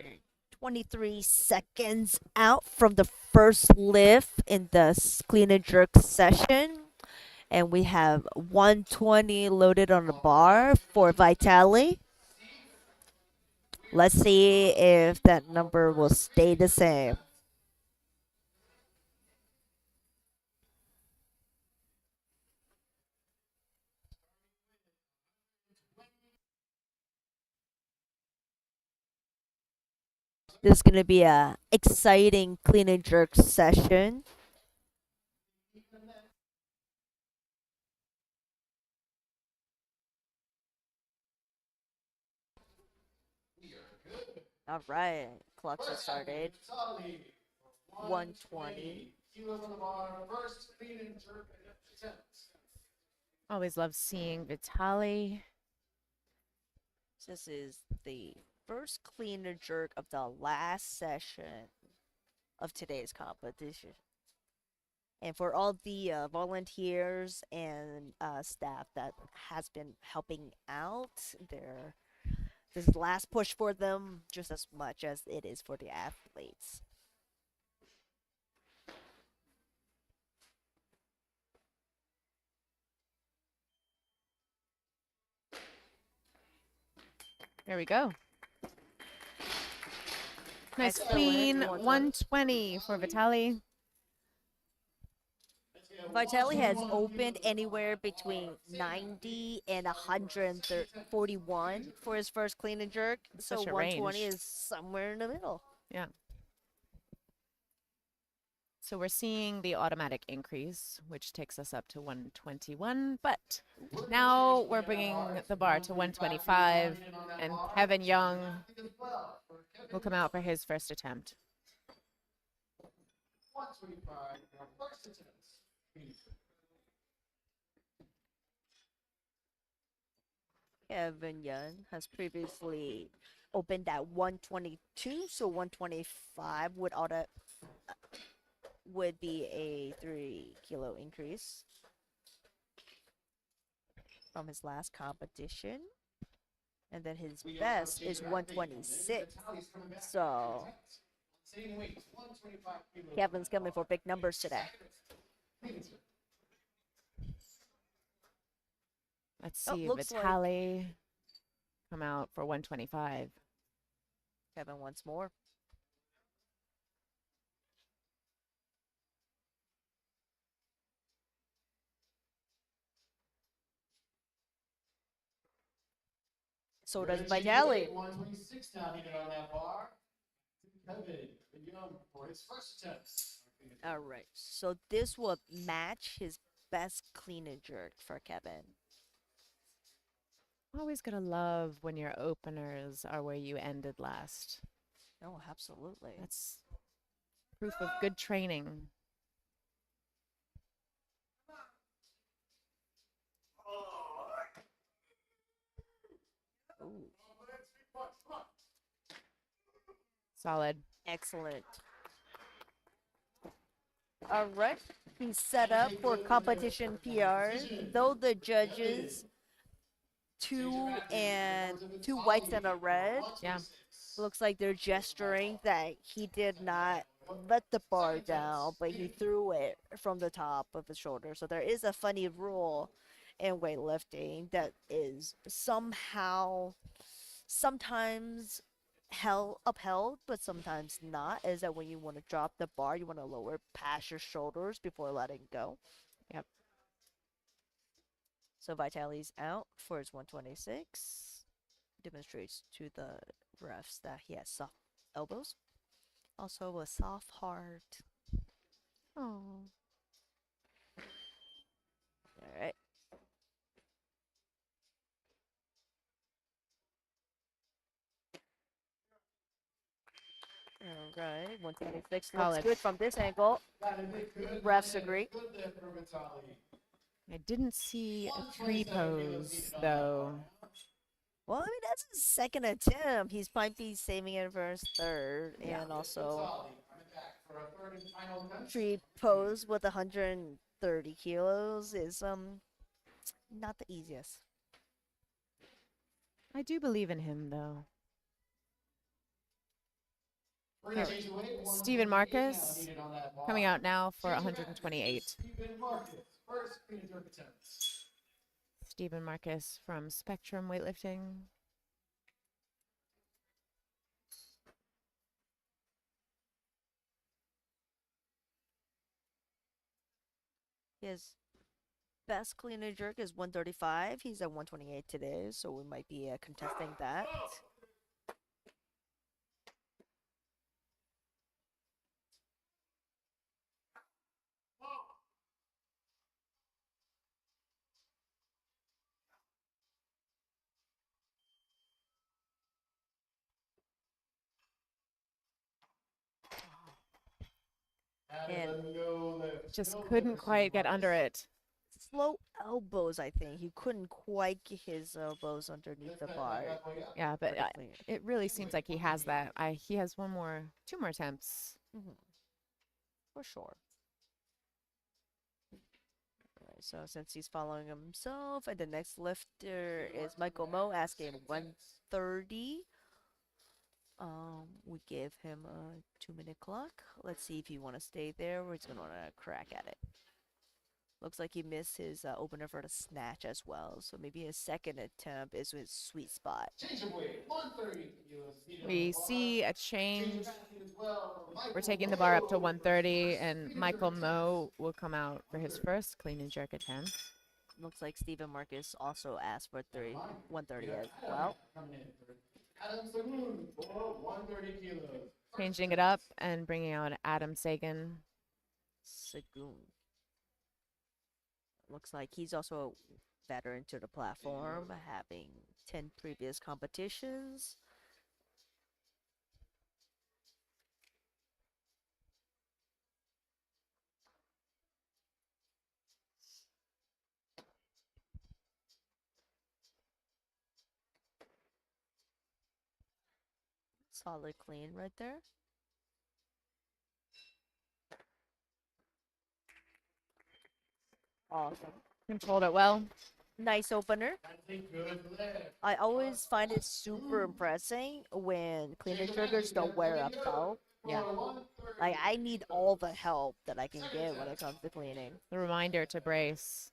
23 seconds out from the first lift in the clean and jerk session. And we have 120 loaded on the bar for Vitali. Let's see if that number will stay the same. This is going to be a exciting clean and jerk session. All right, clocks have started. 120. Always love seeing Vitali. This is the first clean and jerk of the last session of today's competition. And for all the volunteers and staff that has been helping out, this is the last push for them just as much as it is for the athletes. There we go. Nice Excellent. clean 120 for Vitali. Vitali has opened anywhere between 90 and 141 for his first clean and jerk. So Such a 120 range. is somewhere in the middle. Yeah. So we're seeing the automatic increase, which takes us up to 121. But now we're bringing the bar to 125, and Kevin Young will come out for his first attempt. Kevin Young has previously opened at 122, so 125 would be a 3 kilo increase from his last competition. And then his best is 126. So Kevin's coming for big numbers today. Let's Oh, see looks like- Vitali come out for 125. Kevin once more. So does Vitali. 126 now he got on that bar. Kevin Young for his first attempt. All right. So this will match his best clean and jerk for Kevin. Always gotta love when your openers are where you ended last. Oh, absolutely. That's proof of good training. Ooh, Solid. excellent. All right. He's set up for competition PR. Though the judges, two whites and a red, Yeah. looks like they're gesturing that he did not let the bar down, but he threw it from the top of his shoulder. So there is a funny rule in weightlifting that is sometimes upheld, but sometimes not. Is that when you want to drop the bar, you want to lower past your shoulders before letting go. Yep. So Vitali's out for his 126. Demonstrates to the refs that he has soft elbows. Also a soft heart. Oh. All right. All right. 126 looks Solid. good from this angle. Refs agree. I didn't see a tree pose, though. Well, I mean, that's his second attempt. He's might be saving it for his third. Yeah. And also, tree pose with 130 kilos is not the easiest. I do believe in him, though. We're gonna change the weight. Stephen 128 Marcus needed on that bar. coming out now for Change it back. 128. Stephen Marcus, first clean and jerk attempt. Stephen Marcus from Spectrum Weightlifting. His best clean and jerk is 135. He's at 128 today, so we might be contesting that. And Just couldn't quite get under it. slow elbows, I think. He couldn't quite get his elbows underneath the bar. Yeah, but for the clean. it really seems like he has that. He has two more attempts. For sure. Alright, so since he's following himself, and the next lifter is Michael Mo asking 130. We give him a 2-minute clock. Let's see if he want to stay there or he's gonna want to crack at it. Looks like he missed his opener for the snatch as well, so maybe his second attempt is his sweet spot. Change of weight. 130 kilos. We see a change. We're taking the bar up to 130, and Michael Mo will come out for his first clean and jerk attempt. Looks like Stephen Marcus also asked for 130 as well. Adam Sagoon for 130 kilos. Changing it up and bringing out Adam Sagan. Sagoon. Looks like he's also a veteran to the platform, having 10 previous competitions. Solid clean right there. Awesome. Controlled it well. Nice opener. That's a good lift. I always find it super impressing when clean and jerkers don't wear a belt. Yeah. Like, I need all the help that I can get when it comes to cleaning. The reminder to brace.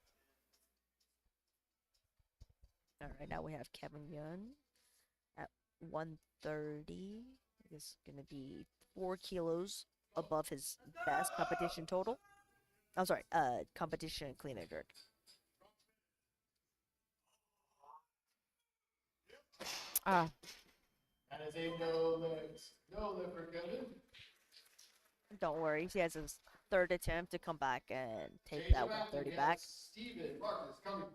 All right, now we have Kevin Yun at 130. It's going to be 4 kilos above his best competition total. I'm sorry, competition clean and jerk. Ah, That is a no lift. No lift for Kevin. Don't worry, he has his third attempt to come back and take Change that it back 130 again. back. Stephen Marcus coming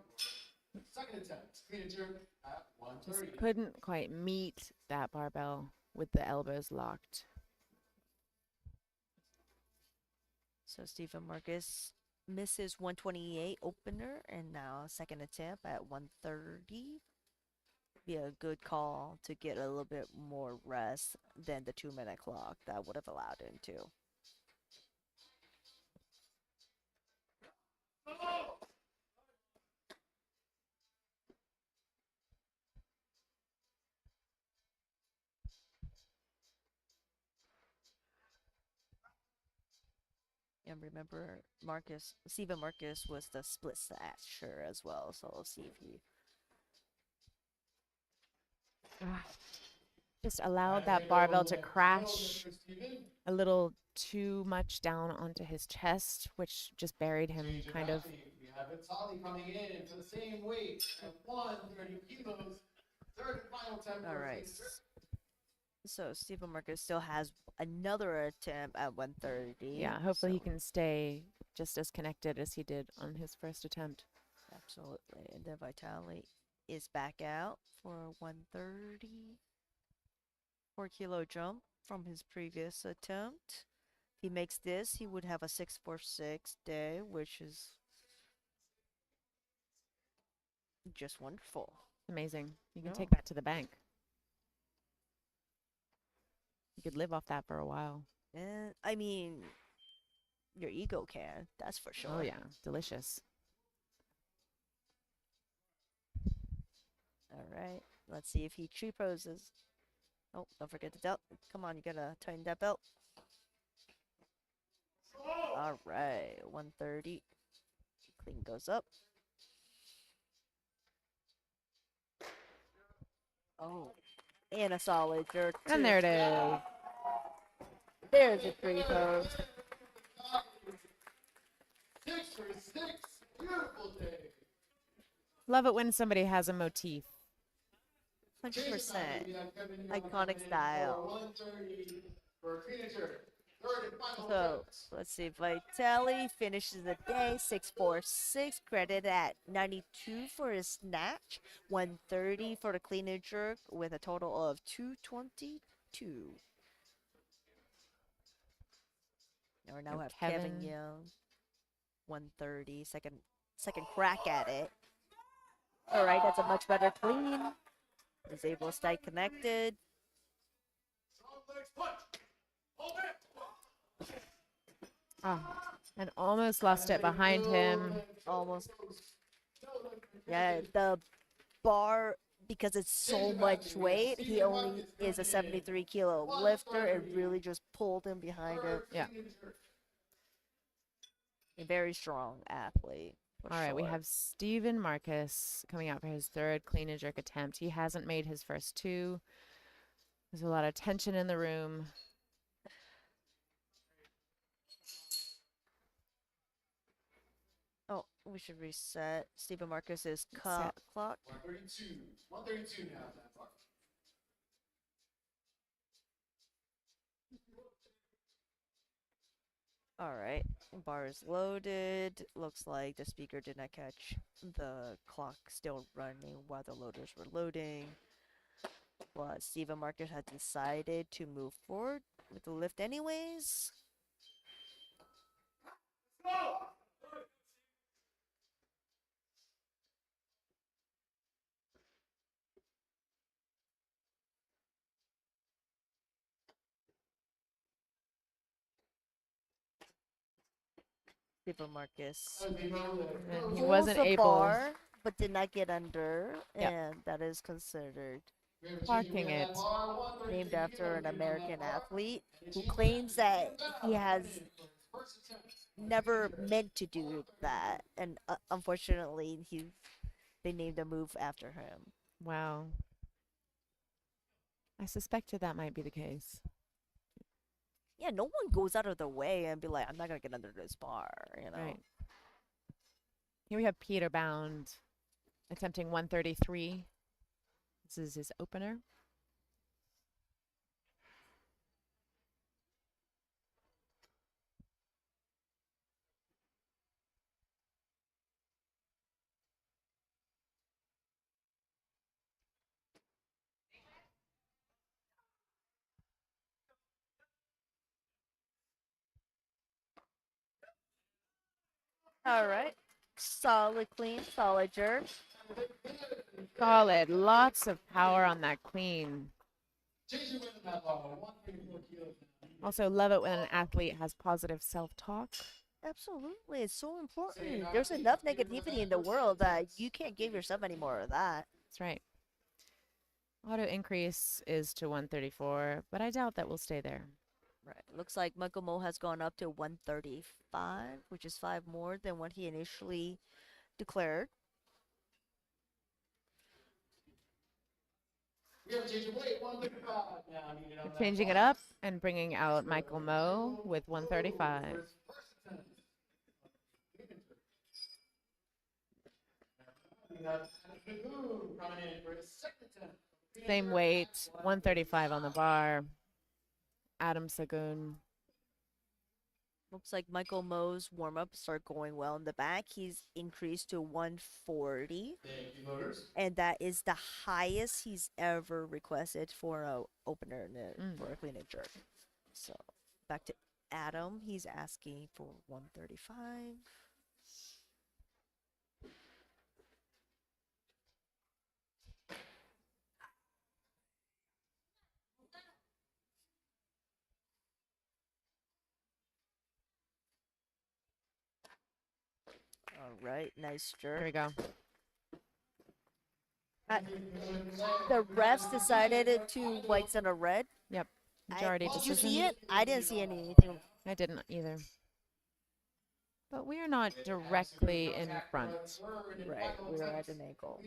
for second attempt. Clean and jerk at just 130. couldn't quite meet that barbell with the elbows locked. So Stephen Marcus misses 128 opener, and now second attempt at 130. Be a good call to get a little bit more rest than the 2-minute clock that would have allowed him to. And remember, Stephen Marcus was the split snatcher as well, so we'll see if he. Just allowed that barbell to crash a little too much down onto his chest, which just buried him kind of. We have Vitali coming in for the same weight at 130 kilos. Third and final attempt. All right. So Stephen Marcus still has another attempt at 130. Yeah, hopefully he so- can stay just as connected as he did on his first attempt. Absolutely. And then Vitali is back out for 130. 4-kilo jump from his previous attempt. If he makes this, he would have a 646 day, which is just wonderful. Amazing. You can Yeah. take that to the bank. You could live off that for a while. And I mean, your ego can, that's for sure. Oh, yeah. Delicious. All right. Let's see if he tree poses. Oh, don't forget the belt. Come on, you gotta tighten that belt. All right, 130. Clean goes up. Oh, and a solid jerk. And too. there it is. There's a 3 pose. 6 for 6. Beautiful day. Love it when somebody has a motif. 100%. Iconic style. 130 for clean and jerk. Third and final So attempt. let's see. Vitelli finishes the day 646, credit at 92 for his snatch, 130 for the clean and jerk, with a total of 222. And we now And have Kevin Kevin. Young, 130, second crack at it. All right, that's a much better clean. He's able to stay connected. Strong legs punch. Hold it. Oh, and almost lost it behind him. Almost. Yeah, the bar, because it's so much weight, he only is a 73 kilo lifter. It really just pulled him behind it. Yeah. A very strong athlete. For All right, we sure. have Steven Marcus coming out for his third clean and jerk attempt. He hasn't made his first two. There's a lot of tension in the room. Oh, we should reset Stephen Marcus's Set. clock. 132. 132 now. That clock. All right, bar is loaded. Looks like the speaker did not catch the clock still running while the loaders were loading. But Stephen Marcus had decided to move forward with the lift anyways. Stephen Marcus And he pulls wasn't the able bar, but did not get under, Yep. and that is considered parking it. named after an American athlete who claims that he has never meant to do that, and unfortunately, they named a move after him. Wow. I suspected that might be the case. Yeah, no one goes out of their way and be like, "I'm not gonna get under this bar," you know. Right. Here we have Peter Bound attempting 133. This is his opener. All right, solid clean, solid jerk. Solid. Lots of power on that clean. Also, love it when an athlete has positive self-talk. Absolutely, it's so important. There's enough negativity in the world that you can't give yourself any more of that. That's right. Auto increase is to 134, but I doubt that will stay there. Right. Looks like Michael Mo has gone up to 135, which is 5 more than what he initially declared. We have a change of weight. 135 now. Needed on that Changing it clock. up and bringing out Michael Mo with 135. Same weight, 135 on the bar. Adam Sagoon. Looks like Michael Mo's warm up start going well in the back. He's increased to 140, Thank you, voters. and that is the highest he's ever requested for a opener for a clean and jerk. So back to Adam. He's asking for 135. All right, nice There jerk. we go. Uh, the refs decided it to whites and a red. Yep. Majority Did decision. you see it? I didn't see anything. I didn't either. But we are not directly in front. Right, we were at an angle.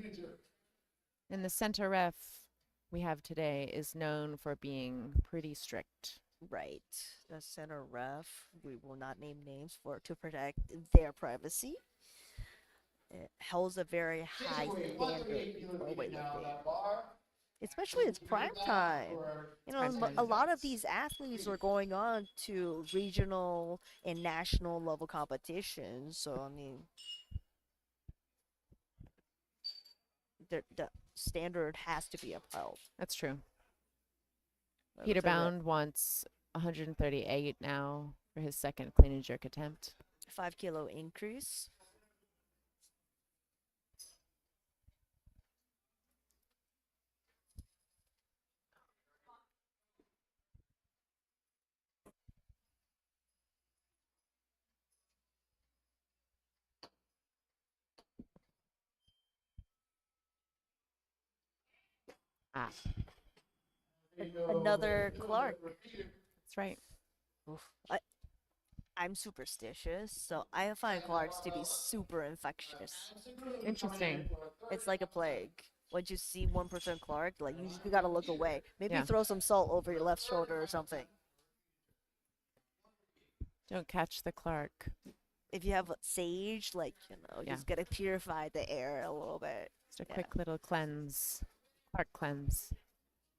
And the center ref we have today is known for being pretty strict. Right, the center ref. We will not name names to protect their privacy. It holds a very high standard before weightlifting. Especially it's prime time. You know, Prime time. a lot of these athletes are going on to regional and national level competitions. So I mean, the standard has to be upheld. That's true. That Peter was a re- Bound wants 138 now for his second clean and jerk attempt. 5 kilo increase. Ah, Another Clark. that's right. Oof. I'm superstitious, so I find Clarks to be super infectious. Interesting. It's like a plague. Once you see 1% Clark, like you gotta look away. Maybe Yeah. throw some salt over your left shoulder or something. Don't catch the Clark. If you have sage, like Yeah. just gotta purify the air a little bit. Just a Yeah. quick little cleanse. Clark cleanse.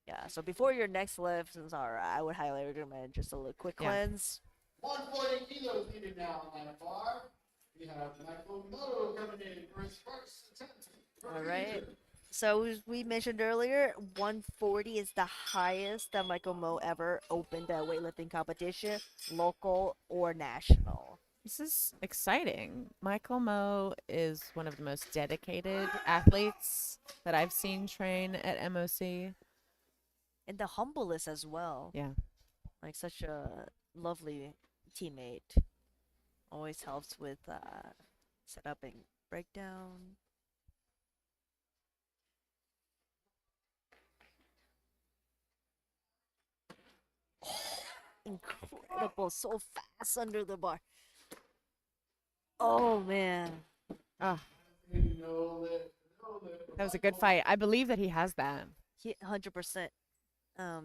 Yeah. So before your next lift, I would highly recommend just a little quick Yeah. cleanse. 140 kilos needed now on that bar. We have Michael Moe coming in for his first attempt. All right. So as we mentioned earlier, 140 is the highest that Michael Moe ever opened a weightlifting competition, local or national. This is exciting. Michael Moe is one of the most dedicated athletes that I've seen train at MOC. And the humblest as well. Yeah. Like such a lovely teammate. Always helps with setup and breakdown. Incredible, so fast under the bar. Oh man. Ah, that was a good fight. I believe that he has that. He 100%.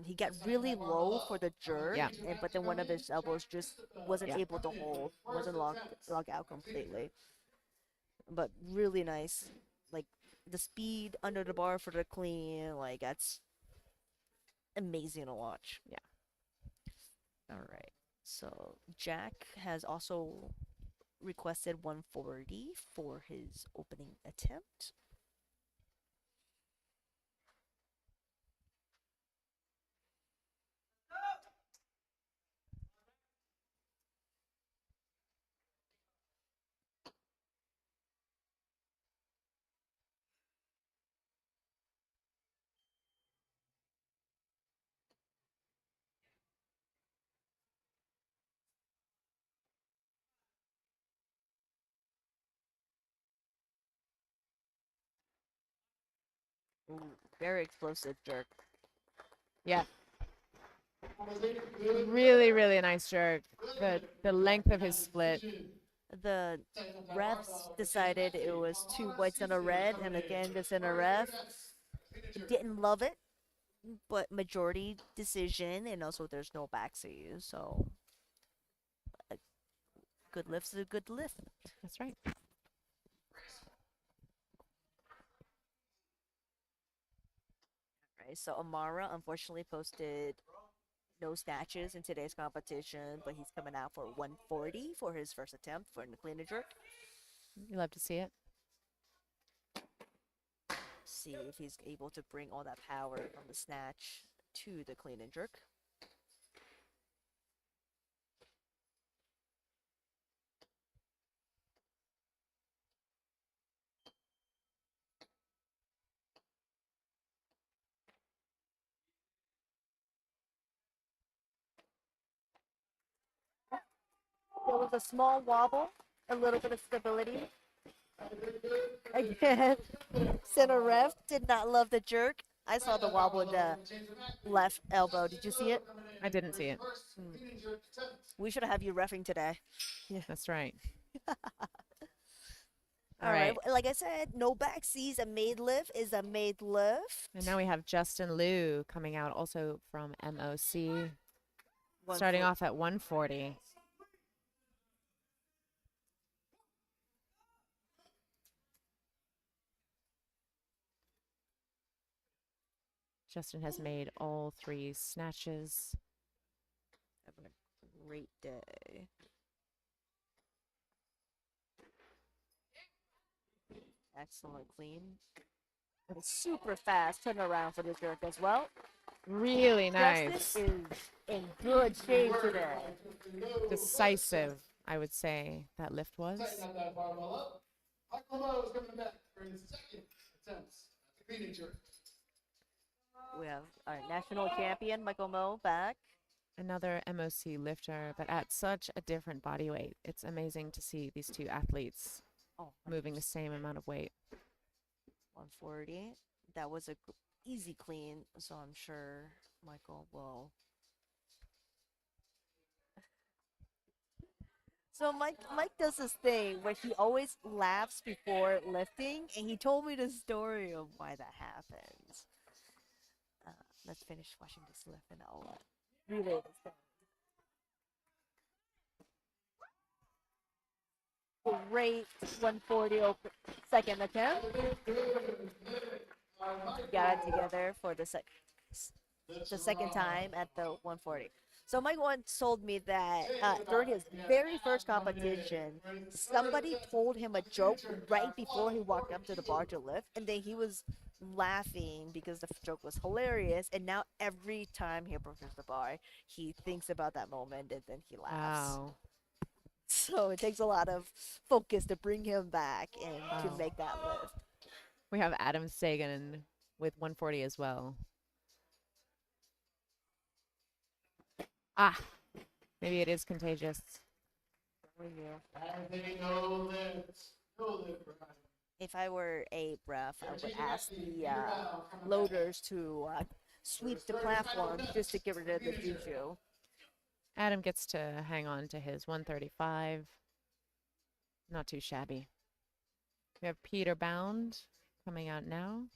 He got really low for the jerk, Yeah. but then one of his elbows just wasn't Yeah. able to hold, wasn't log out completely. But really nice, like the speed under the bar for the clean, like that's amazing to watch. Yeah. All right, so Jack has also requested 140 for his opening attempt. Ooh, very explosive jerk. Yeah. Really, really nice jerk. The length of his split. The refs decided it was 2 whites and a red, and again, the center ref didn't love it, but majority decision, and also there's no backseat, so a good lift's a good lift. That's right. Right, so Amara unfortunately posted no snatches in today's competition, but he's coming out for 140 for his first attempt for the clean and jerk. You love to see it. See if he's able to bring all that power from the snatch to the clean and jerk. There was a small wobble, a little bit of stability. Again, center ref did not love the jerk. I saw the wobble in the left elbow. Did you see it? I didn't see it. We should have you refing today. That's right. All right. Like I said, no backseas. A made lift is a made lift. And now we have Justin Liu coming out also from MOC, starting off at 140. Justin has made all 3 snatches. Have a great day. Excellent clean. And super fast turnaround for the jerk as well. Really nice. Justin is in good shape today. Decisive, I would say, that lift was. We have our national champion, Michael Moe, back. Another MOC lifter, but at such a different body weight. It's amazing to see these 2 athletes moving the same amount of weight. 140. That was a easy clean, so I'm sure Michael will. So Mike does this thing where he always laughs before lifting, and he told me the story of why that happens. Let's finish watching this lift, and I'll relay this thing. Great 140 second attempt. Got it together for the second time at the 140. So Mike once told me that during his very first competition, somebody told him a joke right before he walked up to the bar to lift, and then he was laughing because the joke was hilarious. And now every time he approaches the bar, he thinks about that moment and then he laughs. Wow. So it takes a lot of focus to bring him back and to make that lift. We have Adam Sagan with 140 as well. Maybe it is contagious. If I were a ref, I would ask the loaders to sweep the platform just to get rid of the juju. Adam gets to hang on to his 135. Not too shabby. We have Peter Bound coming out now.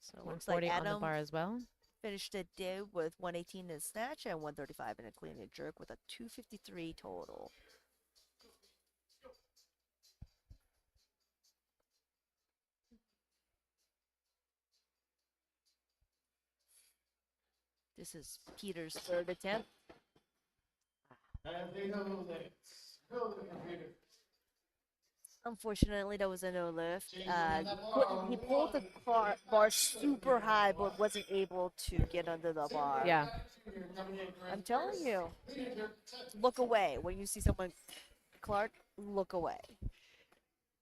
So it looks like 140 Adam on the bar as well. finished the day with 118 in a snatch and 135 in a clean and jerk with a 253 total. This is Peter's third attempt. Unfortunately, that was a no lift. He pulled the bar super high, but wasn't able to get under the bar. Yeah. I'm telling you, look away when you see someone. Clark, look away.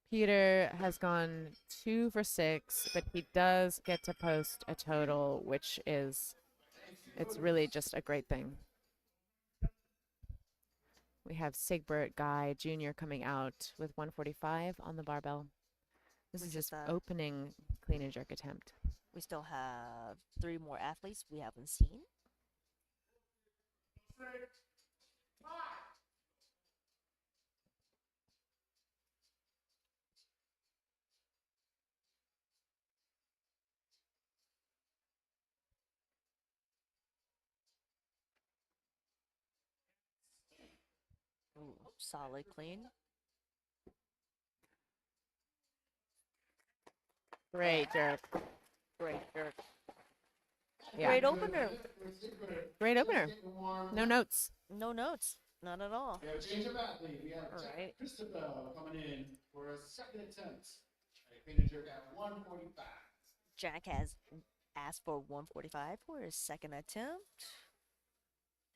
Peter has gone 2 for 6, but he does get to post a total, which is, it's really just a great thing. We have Sigbert Guy Jr. coming out with 145 on the barbell. This is his opening clean and jerk attempt. We still have 3 more athletes we haven't seen. Ooh, solid clean. Great jerk. Great jerk. Yeah. Great opener. Great opener. No notes. No notes. Not at all. We have a change of athlete. We have All right. Christabel coming in for a second attempt. Clean and jerk at 145. Jack has asked for 145 for his second attempt.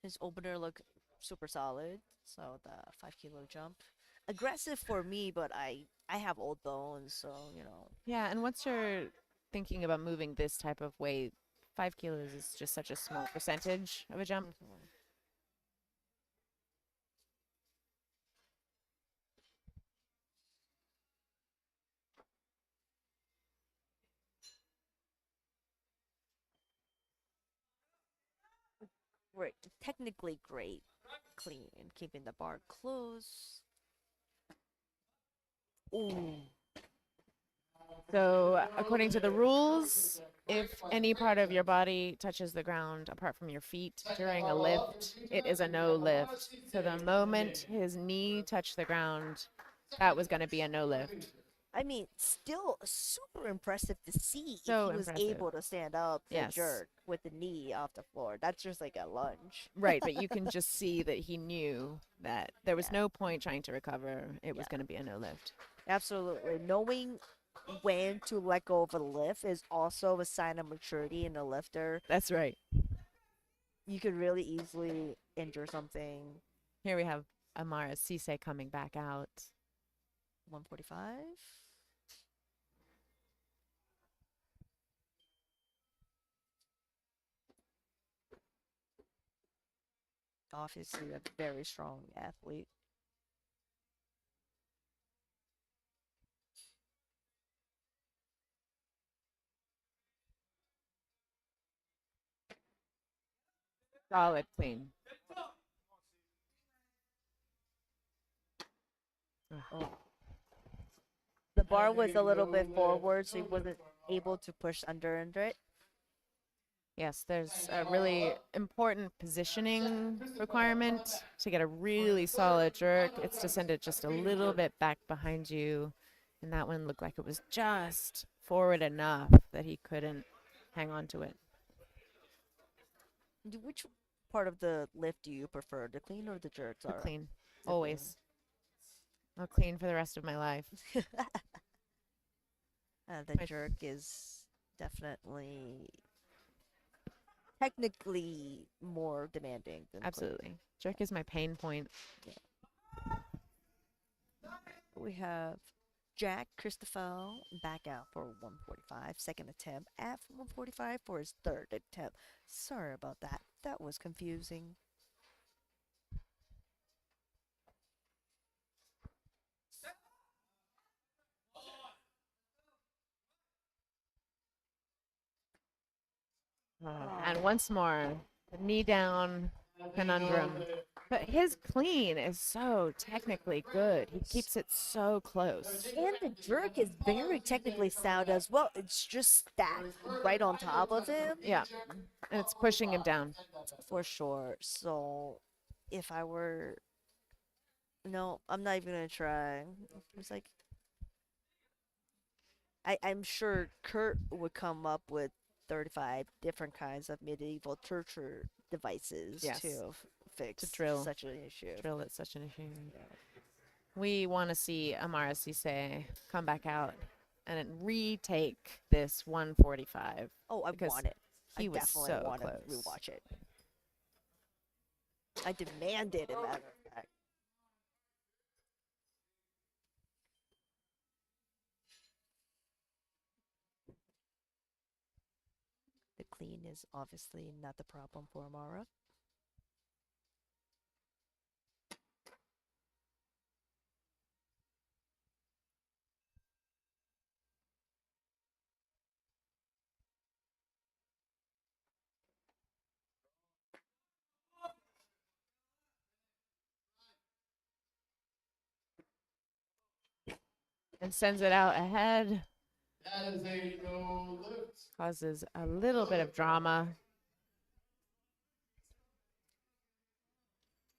His opener looked super solid. So the 5 kilo jump. Aggressive for me, but I have old bones, so, you know. Yeah, and once you're thinking about moving this type of weight, 5 kilos is just such a small percentage of a jump. great, technically great clean, keeping the bar close. Ooh. So, according to the rules, if any part of your body touches the ground apart from your feet during a lift, it is a no lift. So, the moment his knee touched the ground, that was going to be a no lift. I mean, still super impressive to see So if he was impressive. able to stand up the Yes. jerk with the knee off the floor. That's just like a lunge. Right, but you can just see that he knew that there was Yeah. no point trying to recover. It was going to be a no lift. Absolutely. Knowing when to let go of a lift is also a sign of maturity in a lifter. That's right. You could really easily injure something. Here we have Amara Cisse coming back out. 145. Obviously, a very strong athlete. Solid clean. Oh. The bar was a little bit forward, so he wasn't able to push under it. Yes, there's a really important positioning requirement to get a really solid jerk. It's to send it just a little bit back behind you. And that one looked like it was just forward enough that he couldn't hang on to it. Which part of the lift do you prefer, the clean or the jerk? So Zara? clean. The Always. I'll clean for the rest of my life. The My- jerk is definitely technically more demanding than clean. Absolutely. Jerk is my pain point. We have Jack Christoffel back out for 145, second attempt at 145 for his third attempt. Sorry about that. That was confusing. And once more, the knee down conundrum. But his clean is so technically good. He keeps it so close. And the jerk is very technically sound as well. It's just stacked right on top of him. Yeah. And it's pushing him down. For sure. So if I were. No, I'm not even going to try. It's like. I'm sure Kurt would come up with 35 different kinds of medieval torture devices Yes. to fix drill. such an issue. Drill at such an issue. We want to see Amara Cisse come back out and retake this 145. Oh, I because want it. he I was definitely so want close. to rewatch it. I demand it, as a matter of fact. The clean is obviously not the problem for Amara. And sends it out ahead. That is a no lift. Causes a little bit of drama.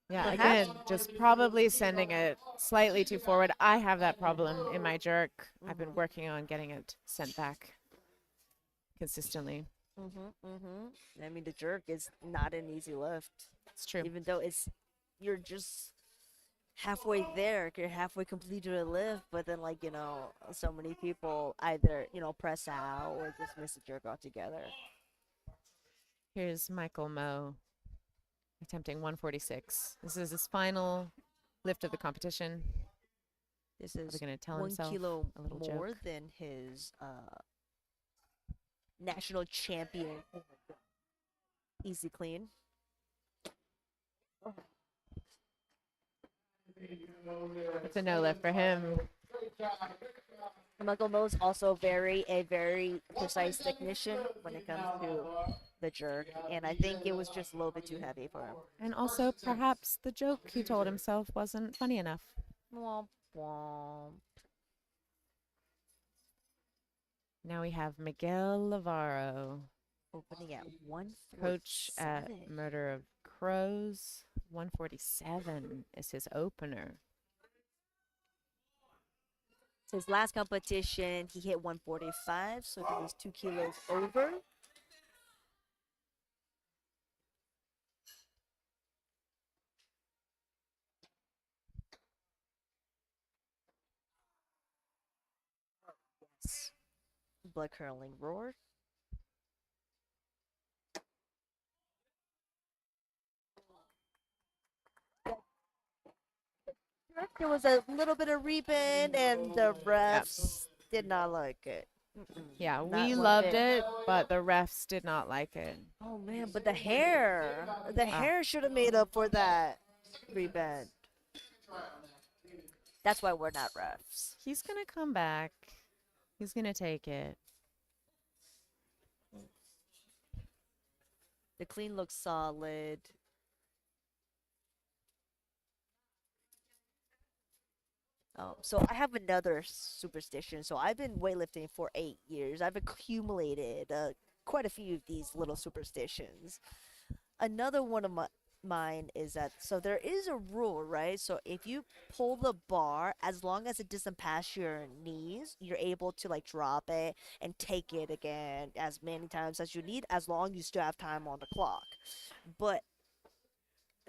Yeah, Perhaps- again, just probably sending it slightly too forward. I have that problem in my jerk. I've been working on getting it sent back consistently. I mean, the jerk is not an easy lift. It's true. Even though you're just halfway there, you're halfway completed a lift, but then so many people either press out or just miss the jerk altogether. Here's Michael Moe attempting 146. This is his final lift of the competition. This Probably is going to tell 1 himself kilo a little more joke. than his national champion easy clean. It's a no lift for him. Michael Moe is also a very precise technician when it comes to the jerk, and I think it was just a little bit too heavy for him. And also, perhaps the joke he told himself wasn't funny enough. Womp womp. Now we have Miguel Lavarro, Opening at 147. coach at Murder of Crows. 147 is his opener. His last competition, he hit 145, so he was 2 kilos over. Yes. Blood curdling roar. There was a little bit of rebound, and the refs did not like it. Yeah, Not we one loved bit. it, but the refs did not like it. Oh man, but the hair should have made up for that rebound. That's why we're not refs. He's gonna come back. He's gonna take it. The clean looks solid. So I have another superstition. So I've been weightlifting for 8 years. I've accumulated quite a few of these little superstitions. Another one of mine is that so there is a rule, right? So if you pull the bar, as long as it doesn't pass your knees, you're able to like drop it and take it again as many times as you need, as long as you still have time on the clock. But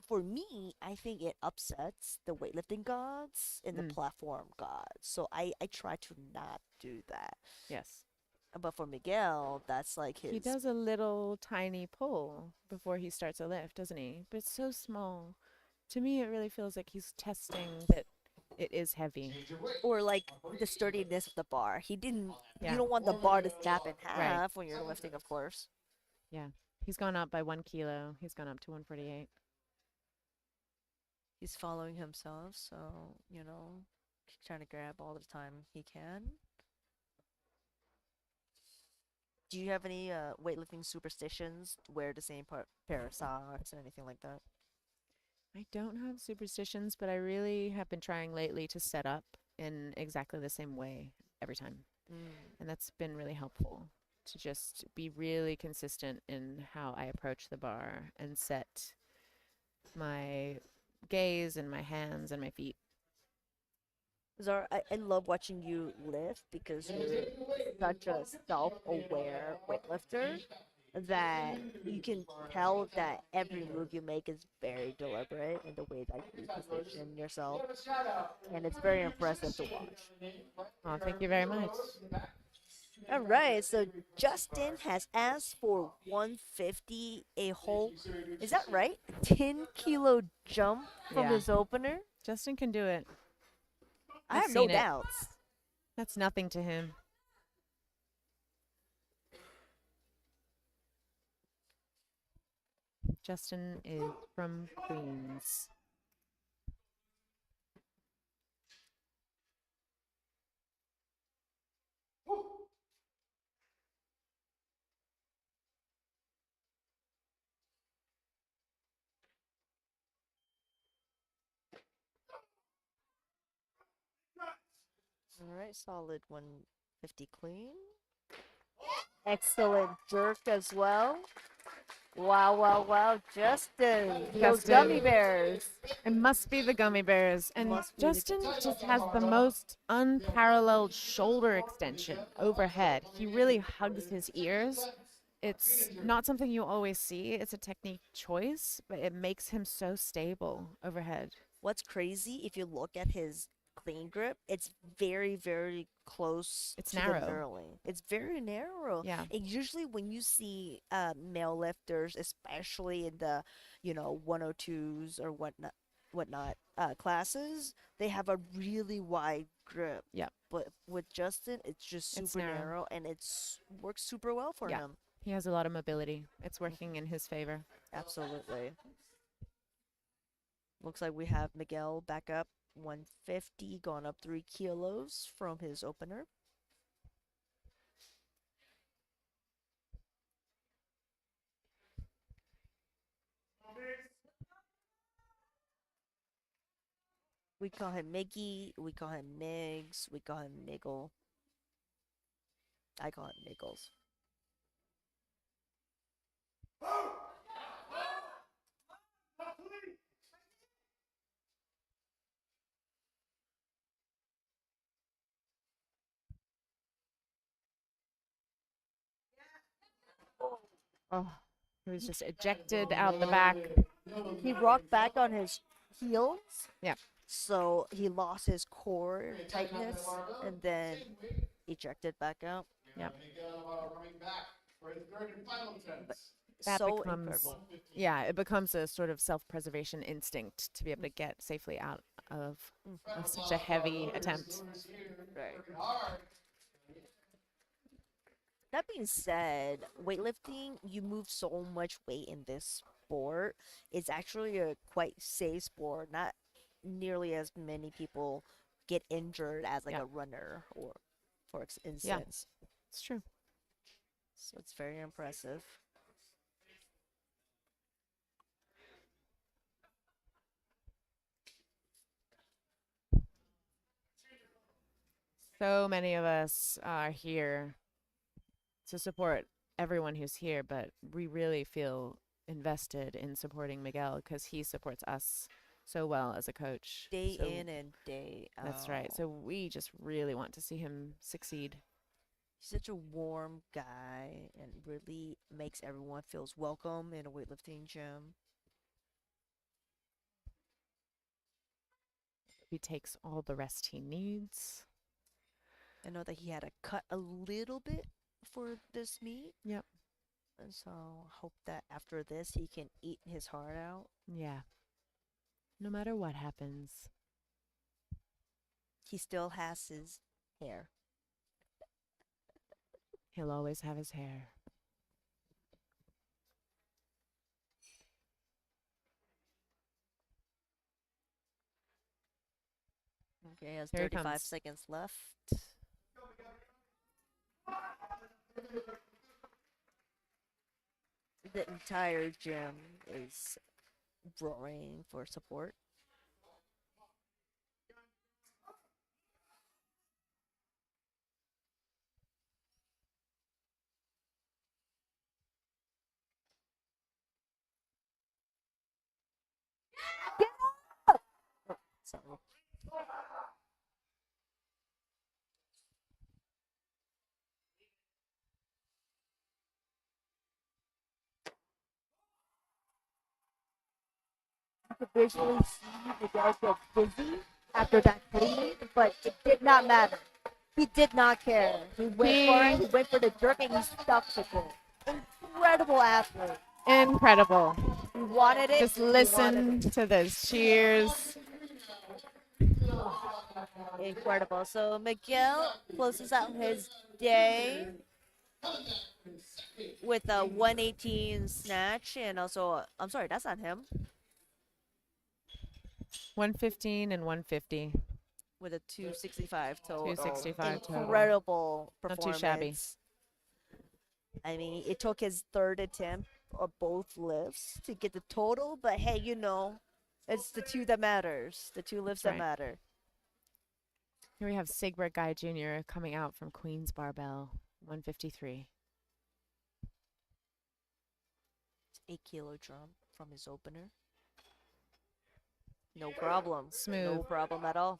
for me, I think it upsets the weightlifting gods and the platform gods. So I try to not do that. Yes. But for Miguel, that's like his. He does a little tiny pull before he starts a lift, doesn't he? But it's so small. To me, it really feels like he's testing that it is heavy. Or like the sturdiness of the bar. He didn't. Yeah. You don't want the bar to snap in Right. half when you're lifting, of course. Yeah. He's gone up by 1 kilo. He's gone up to 148. He's following himself, so trying to grab all the time he can. Do you have any weightlifting superstitions? Wear the same pair of socks and anything like that? I don't have superstitions, but I really have been trying lately to set up in exactly the same way every time. And that's been really helpful to just be really consistent in how I approach the bar and set my gaze and my hands and my feet. Zara, I love watching you lift because you're such a self-aware weightlifter that you can tell that every move you make is very deliberate in the way that you position yourself, and it's very impressive to watch. Oh, thank you very much. All right, so Justin has asked for 150, a whole, is that right? 10-kilo jump from Yeah. his opener? Justin can do it. I I've have no seen it. doubts. That's nothing to him. Justin is from Queens. All right, solid 150 clean. Excellent jerk as well. Wow, wow, wow, Justin. Those Justin. gummy bears. It must be the gummy bears. And Must be the Justin just has the most unparalleled shoulder extension overhead. He really hugs his ears. It's not something you always see. It's a technique choice, but it makes him so stable overhead. What's crazy, if you look at his clean grip, it's very, very close It's to narrow. the knurling. It's very narrow. Yeah. And usually when you see male lifters, especially in the 102s or whatnot classes, they have a really wide grip. Yep. But with Justin, it's just It's super narrow. narrow, and works super well for Yeah. him. He has a lot of mobility. It's working in his favor. Absolutely. Looks like we have Miguel back up 150, gone up 3 kilos from his opener. We call him Miggy. We call him Migs. We call him Miggle. I call him Miggles. Oh, he was just ejected out the back. He rocked back on his heels. Yeah. So he lost his core tightness and then ejected back out. Yeah. But That so becomes, incredible. yeah, it becomes a sort of self-preservation instinct to be able to get safely out of such a heavy attempt. Right. That being said, weightlifting, you move so much weight in this sport. It's actually a quite safe sport. Not nearly as many people get injured as like Yeah. a runner or for Yeah. instance. It's true. So it's very impressive. So many of us are here to support everyone who's here, but we really feel invested in supporting Miguel because he supports us so well as a coach. Day So in and day out. that's right. So we just really want to see him succeed. He's such a warm guy and really makes everyone feels welcome in a weightlifting gym. He takes all the rest he needs. I know that he had to cut a little bit for this meet. Yep. And so hope that after this he can eat his heart out. Yeah. No matter what happens. He still has his hair. He'll always have his hair. Okay, he has Here he 35 comes. seconds left. The entire gym is roaring for support. Sorry. You could visually see Miguel get busy after that clean, but it did not matter. He did not care. He went for it. He went for the jerk and he stuck with it. Incredible athlete. Incredible. He wanted it. Just he wanted listen to those cheers. it. Incredible. So Miguel closes out his day with a 118 snatch and also, I'm sorry, that's not him. 115 and 150. With a 265 total. 265 total. Incredible Not performance. too shabby. I mean, it took his third attempt of both lifts to get the total, but hey, you know, it's the two that matters. The two lifts That's that right. matter. Here we have Sigbert Guy Jr. coming out from Queen's Barbell, 153. 8 kilo jump from his opener. No problem. Smooth. No problem at all.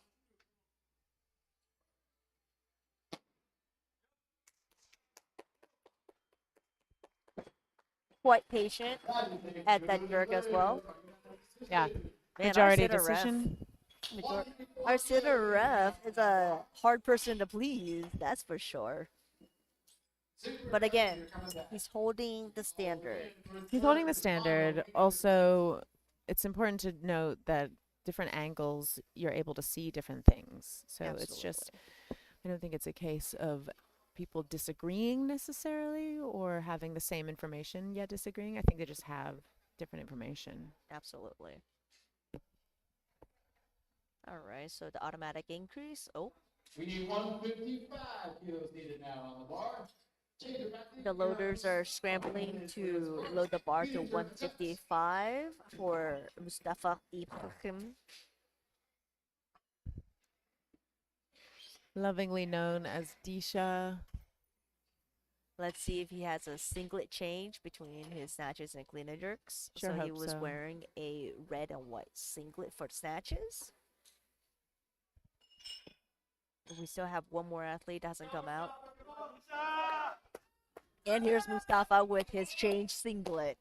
Quite patient at that jerk as well. Yeah. Man, Majority our sitter ref- decision. Our sitter ref is a hard person to please, that's for sure. But again, he's holding the standard. He's holding the standard. Also, it's important to note that different angles, you're able to see different things. So it's just, I don't think it's a case of people disagreeing necessarily or having the same information yet disagreeing. I think they just have different information. Absolutely. All right, so the automatic increase. Oh, We need 155 kilos needed now on the bar. the loaders are scrambling to load the bar to 155 for Mustafa Ibrahim. lovingly known as Disha. Let's see if he has a singlet change between his snatches and clean and jerks. Sure So he hope was so. wearing a red and white singlet for snatches. We still have one more athlete that hasn't come out. And here's Mustafa with his change singlet.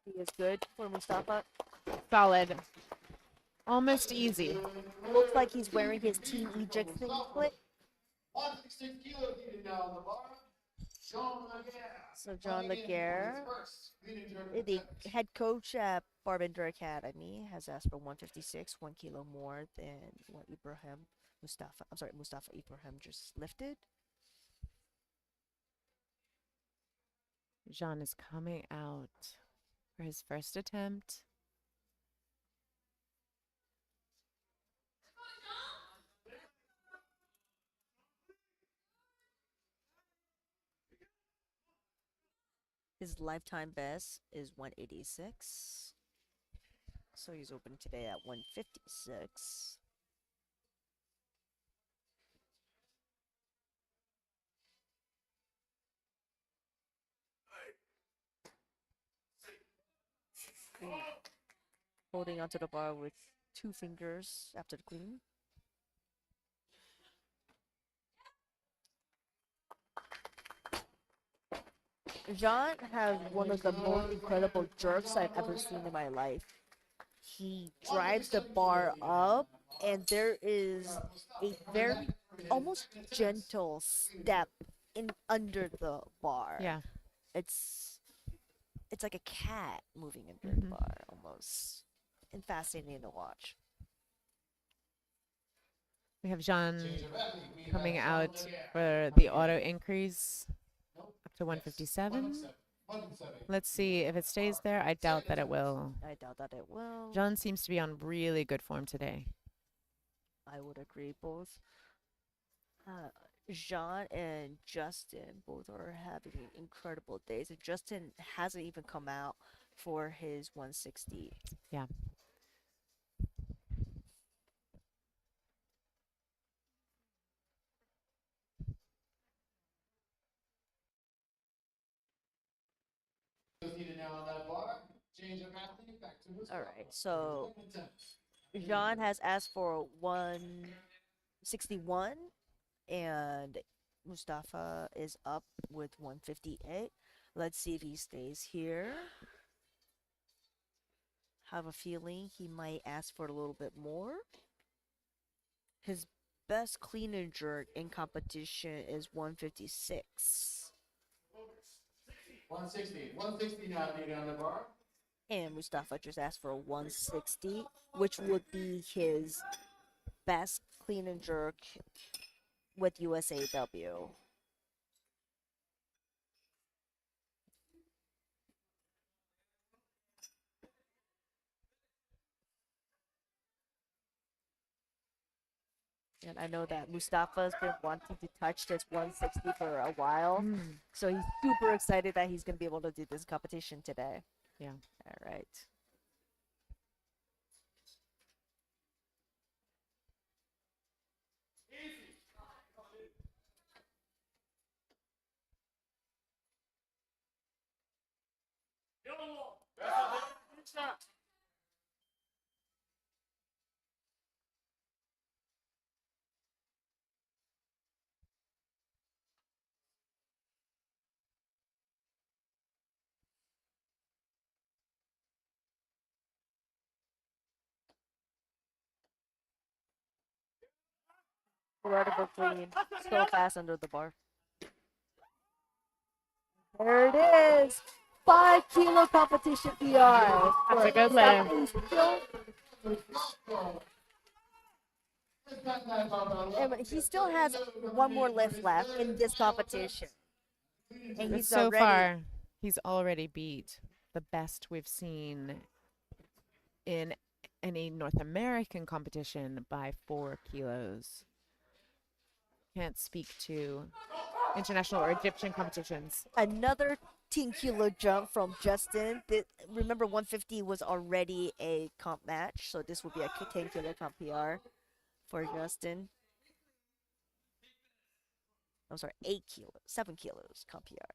He is good for Mustafa. Solid. Almost easy. Looks like he's wearing his Team Egypt singlet. 166 kilos needed now on the bar. So John Laguerre, the head coach at Barbinder Academy, has asked for 156, 1 kilo more than what Mustafa Ibrahim just lifted. Jean is coming out for his first attempt. His lifetime best is 186. So he's opening today at 156. Holding onto the bar with 2 fingers after the clean. Jean has one of the most incredible jerks I've ever seen in my life. He drives the bar up, and there is a very almost gentle step in under the bar. Yeah. It's like a cat moving under the bar almost, and fascinating to watch. We have Jean coming out for the auto increase up to 157. Let's see if it stays there. I doubt that it will. I doubt that it will. Jean seems to be on really good form today. I would agree. Both Jean and Justin both are having incredible days. And Justin hasn't even come out for his 160. Yeah. All right, so Jean has asked for 161, and Mustafa is up with 158. Let's see if he stays here. Have a feeling he might ask for a little bit more. His best clean and jerk in competition is 156. 160 now needed on the bar. And Mustafa just asked for 160, which would be his best clean and jerk with USAW. And I know that Mustafa's been wanting to touch this 160 for a while. So he's super excited that he's going to be able to do this competition today. Yeah. All right. Vertical clean. So fast under the bar. There it is. 5 kilo competition PR. That's a good He still has one more lift left in this competition. And But he's so already far, he's already beat the best we've seen in any North American competition by 4 kilos. Can't speak to international or Egyptian competitions. another 10 kilo jump from Justin. Remember, 150 was already a comp match, so this will be a 10 kilo comp PR for Justin. I'm sorry, 8 kilos, 7 kilos comp PR.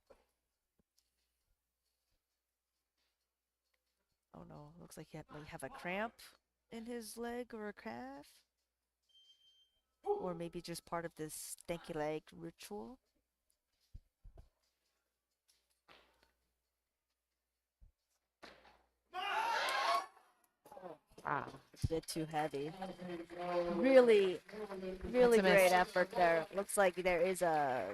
Oh no, looks like he might have a cramp in his leg or a calf. Or maybe just part of this stanky leg ritual. Ah, It's a bit too heavy. Really, really That's a miss. great effort there. Looks like there is a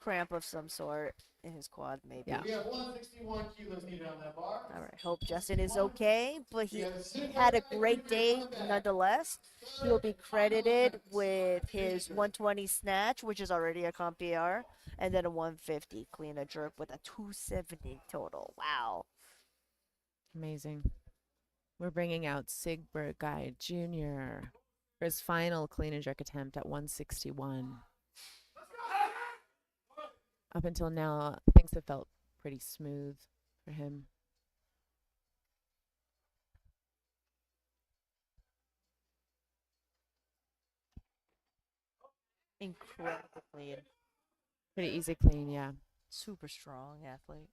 cramp of some sort in his quad, maybe. Yeah. We have 161 kilos needed on that bar. All right, hope Justin is okay, but he had a great day nonetheless. He'll be credited with his 120 snatch, which is already a comp PR, and then a 150 clean and jerk with a 270 total. Wow. Amazing. We're bringing out Sigberg Guy Jr. for his final clean and jerk attempt at 161. Up until now, things have felt pretty smooth for him. Incredibly clean. Pretty easy clean, yeah. Super strong athlete.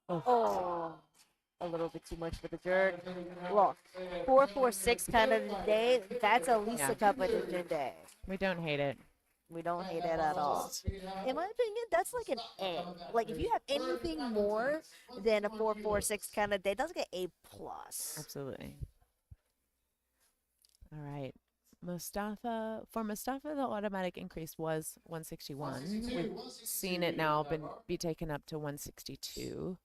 Oh. A little bit too much for the jerk. Look, 446 kind of day, that's at least Yeah. a competition day. We don't hate it. We don't hate it at all. In my opinion, that's like an A. Like, if you have anything more than a 446 kind of day, that's like an A plus. Absolutely. All right. For Mustafa, the automatic increase was 161. We've seen it now be taken up to 162.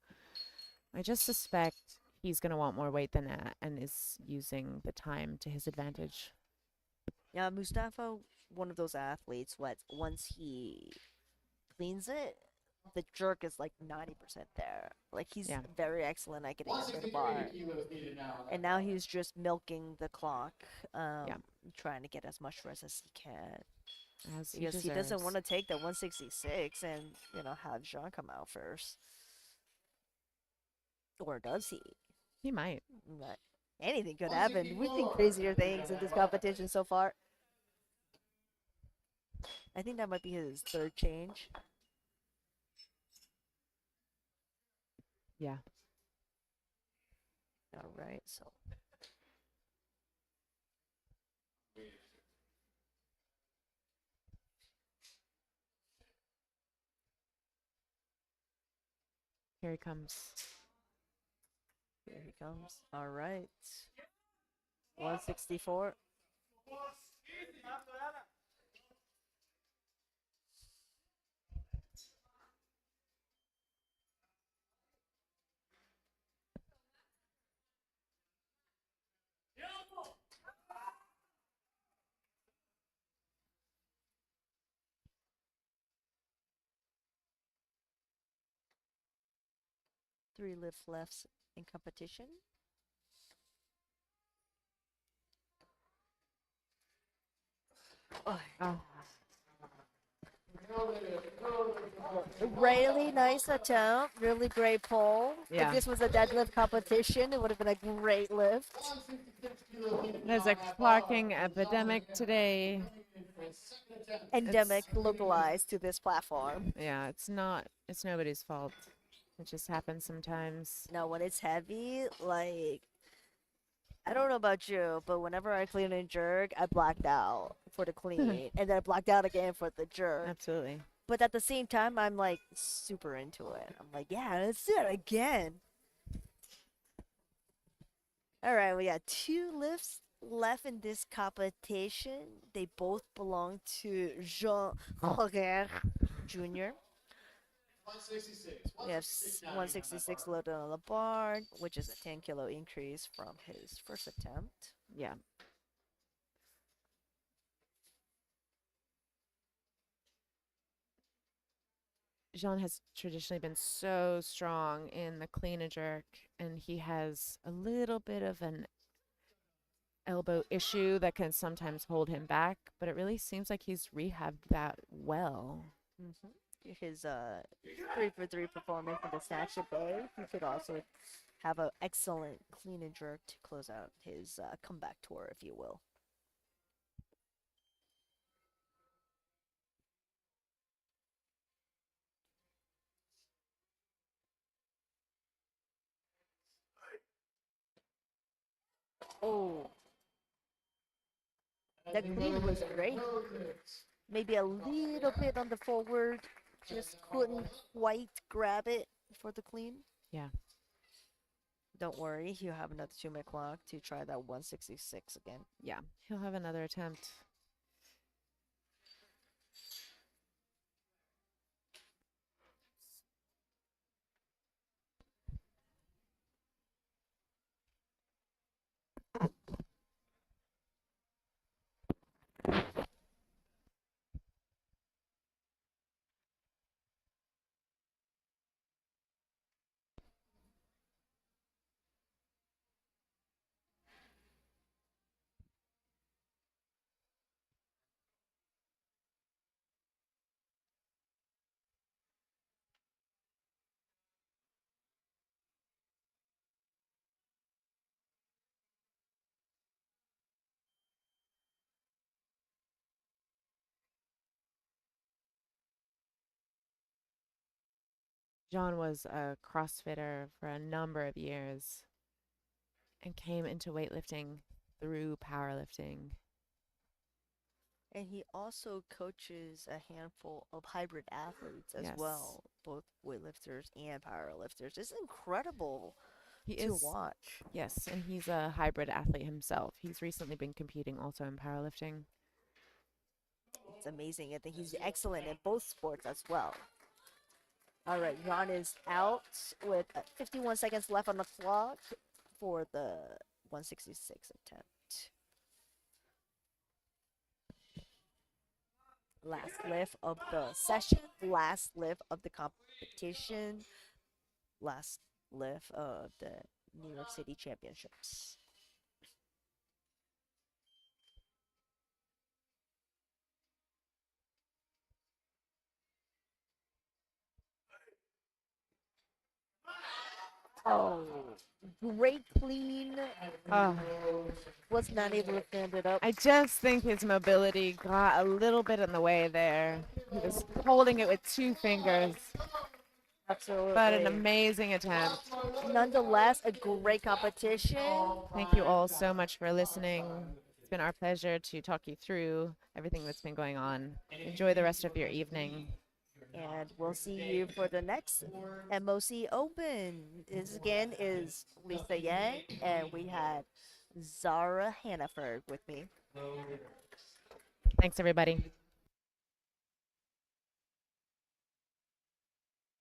I just suspect he's going to want more weight than that and is using the time to his advantage. Yeah, Mustafa, one of those athletes, once he cleans it, the jerk is like 90% there. Like, he's Yeah. very excellent at getting under the bar. And now he's just milking the clock, trying to get as much rest as he can. As he Because he doesn't deserves. want to take the 166 and, have Jean come out first. Or does he? He might. But anything could happen. We've seen crazier things in this competition so far. I think that might be his third change. Yeah. All right, so. Here he comes. Here he comes. All right. 164. Three lift lefts in competition. Oh. Really nice attempt. Really great pull. Yeah. If this was a deadlift competition, it would have been a great lift. There's a clocking epidemic today. Endemic, localized to this platform. Yeah, it's nobody's fault. It just happens sometimes. Now, when it's heavy, like, I don't know about you, but whenever I clean and jerk, I blacked out for the clean, and then I blacked out again for the jerk. Absolutely. But at the same time, I'm like super into it. I'm like, yeah, let's do it again. All right, we got 2 lifts left in this competition. They both belong to Jean Jr. We have 166 loaded on the bar, which is a 10-kilo increase from his first attempt. Yeah. Jean has traditionally been so strong in the clean and jerk, and he has a little bit of an elbow issue that can sometimes hold him back, but it really seems like he's rehabbed that well. His 3-for-3 performance in the snatch a bay. He could also have an excellent clean and jerk to close out his comeback tour, if you will. Oh, that clean was great. Maybe a little bit on the forward, just couldn't quite grab it for the clean. Yeah. Don't worry, you have another 2-minute clock to try that 166 again. Yeah. He'll have another attempt. John was a CrossFitter for a number of years and came into weightlifting through powerlifting. And he also coaches a handful of hybrid athletes as Yes. well, both weightlifters and powerlifters. It's incredible He to is, watch. yes, and he's a hybrid athlete himself. He's recently been competing also in powerlifting. It's amazing. I think he's excellent in both sports as well. All right, Ron is out with 51 seconds left on the clock for the 166 attempt. Last lift of the session, last lift of the competition, last lift of the New York City Championships. Oh, great clean. Oh, Was not able to stand it up. I just think his mobility got a little bit in the way there. He was holding it with 2 fingers, Absolutely. but an amazing attempt. Nonetheless, a great competition. Thank you all so much for listening. It's been our pleasure to talk you through everything that's been going on. Enjoy the rest of your evening. And we'll see you for the next MOC Open. This again is Lisa Yang, and we had Zara Hannaford with me. Thanks, everybody.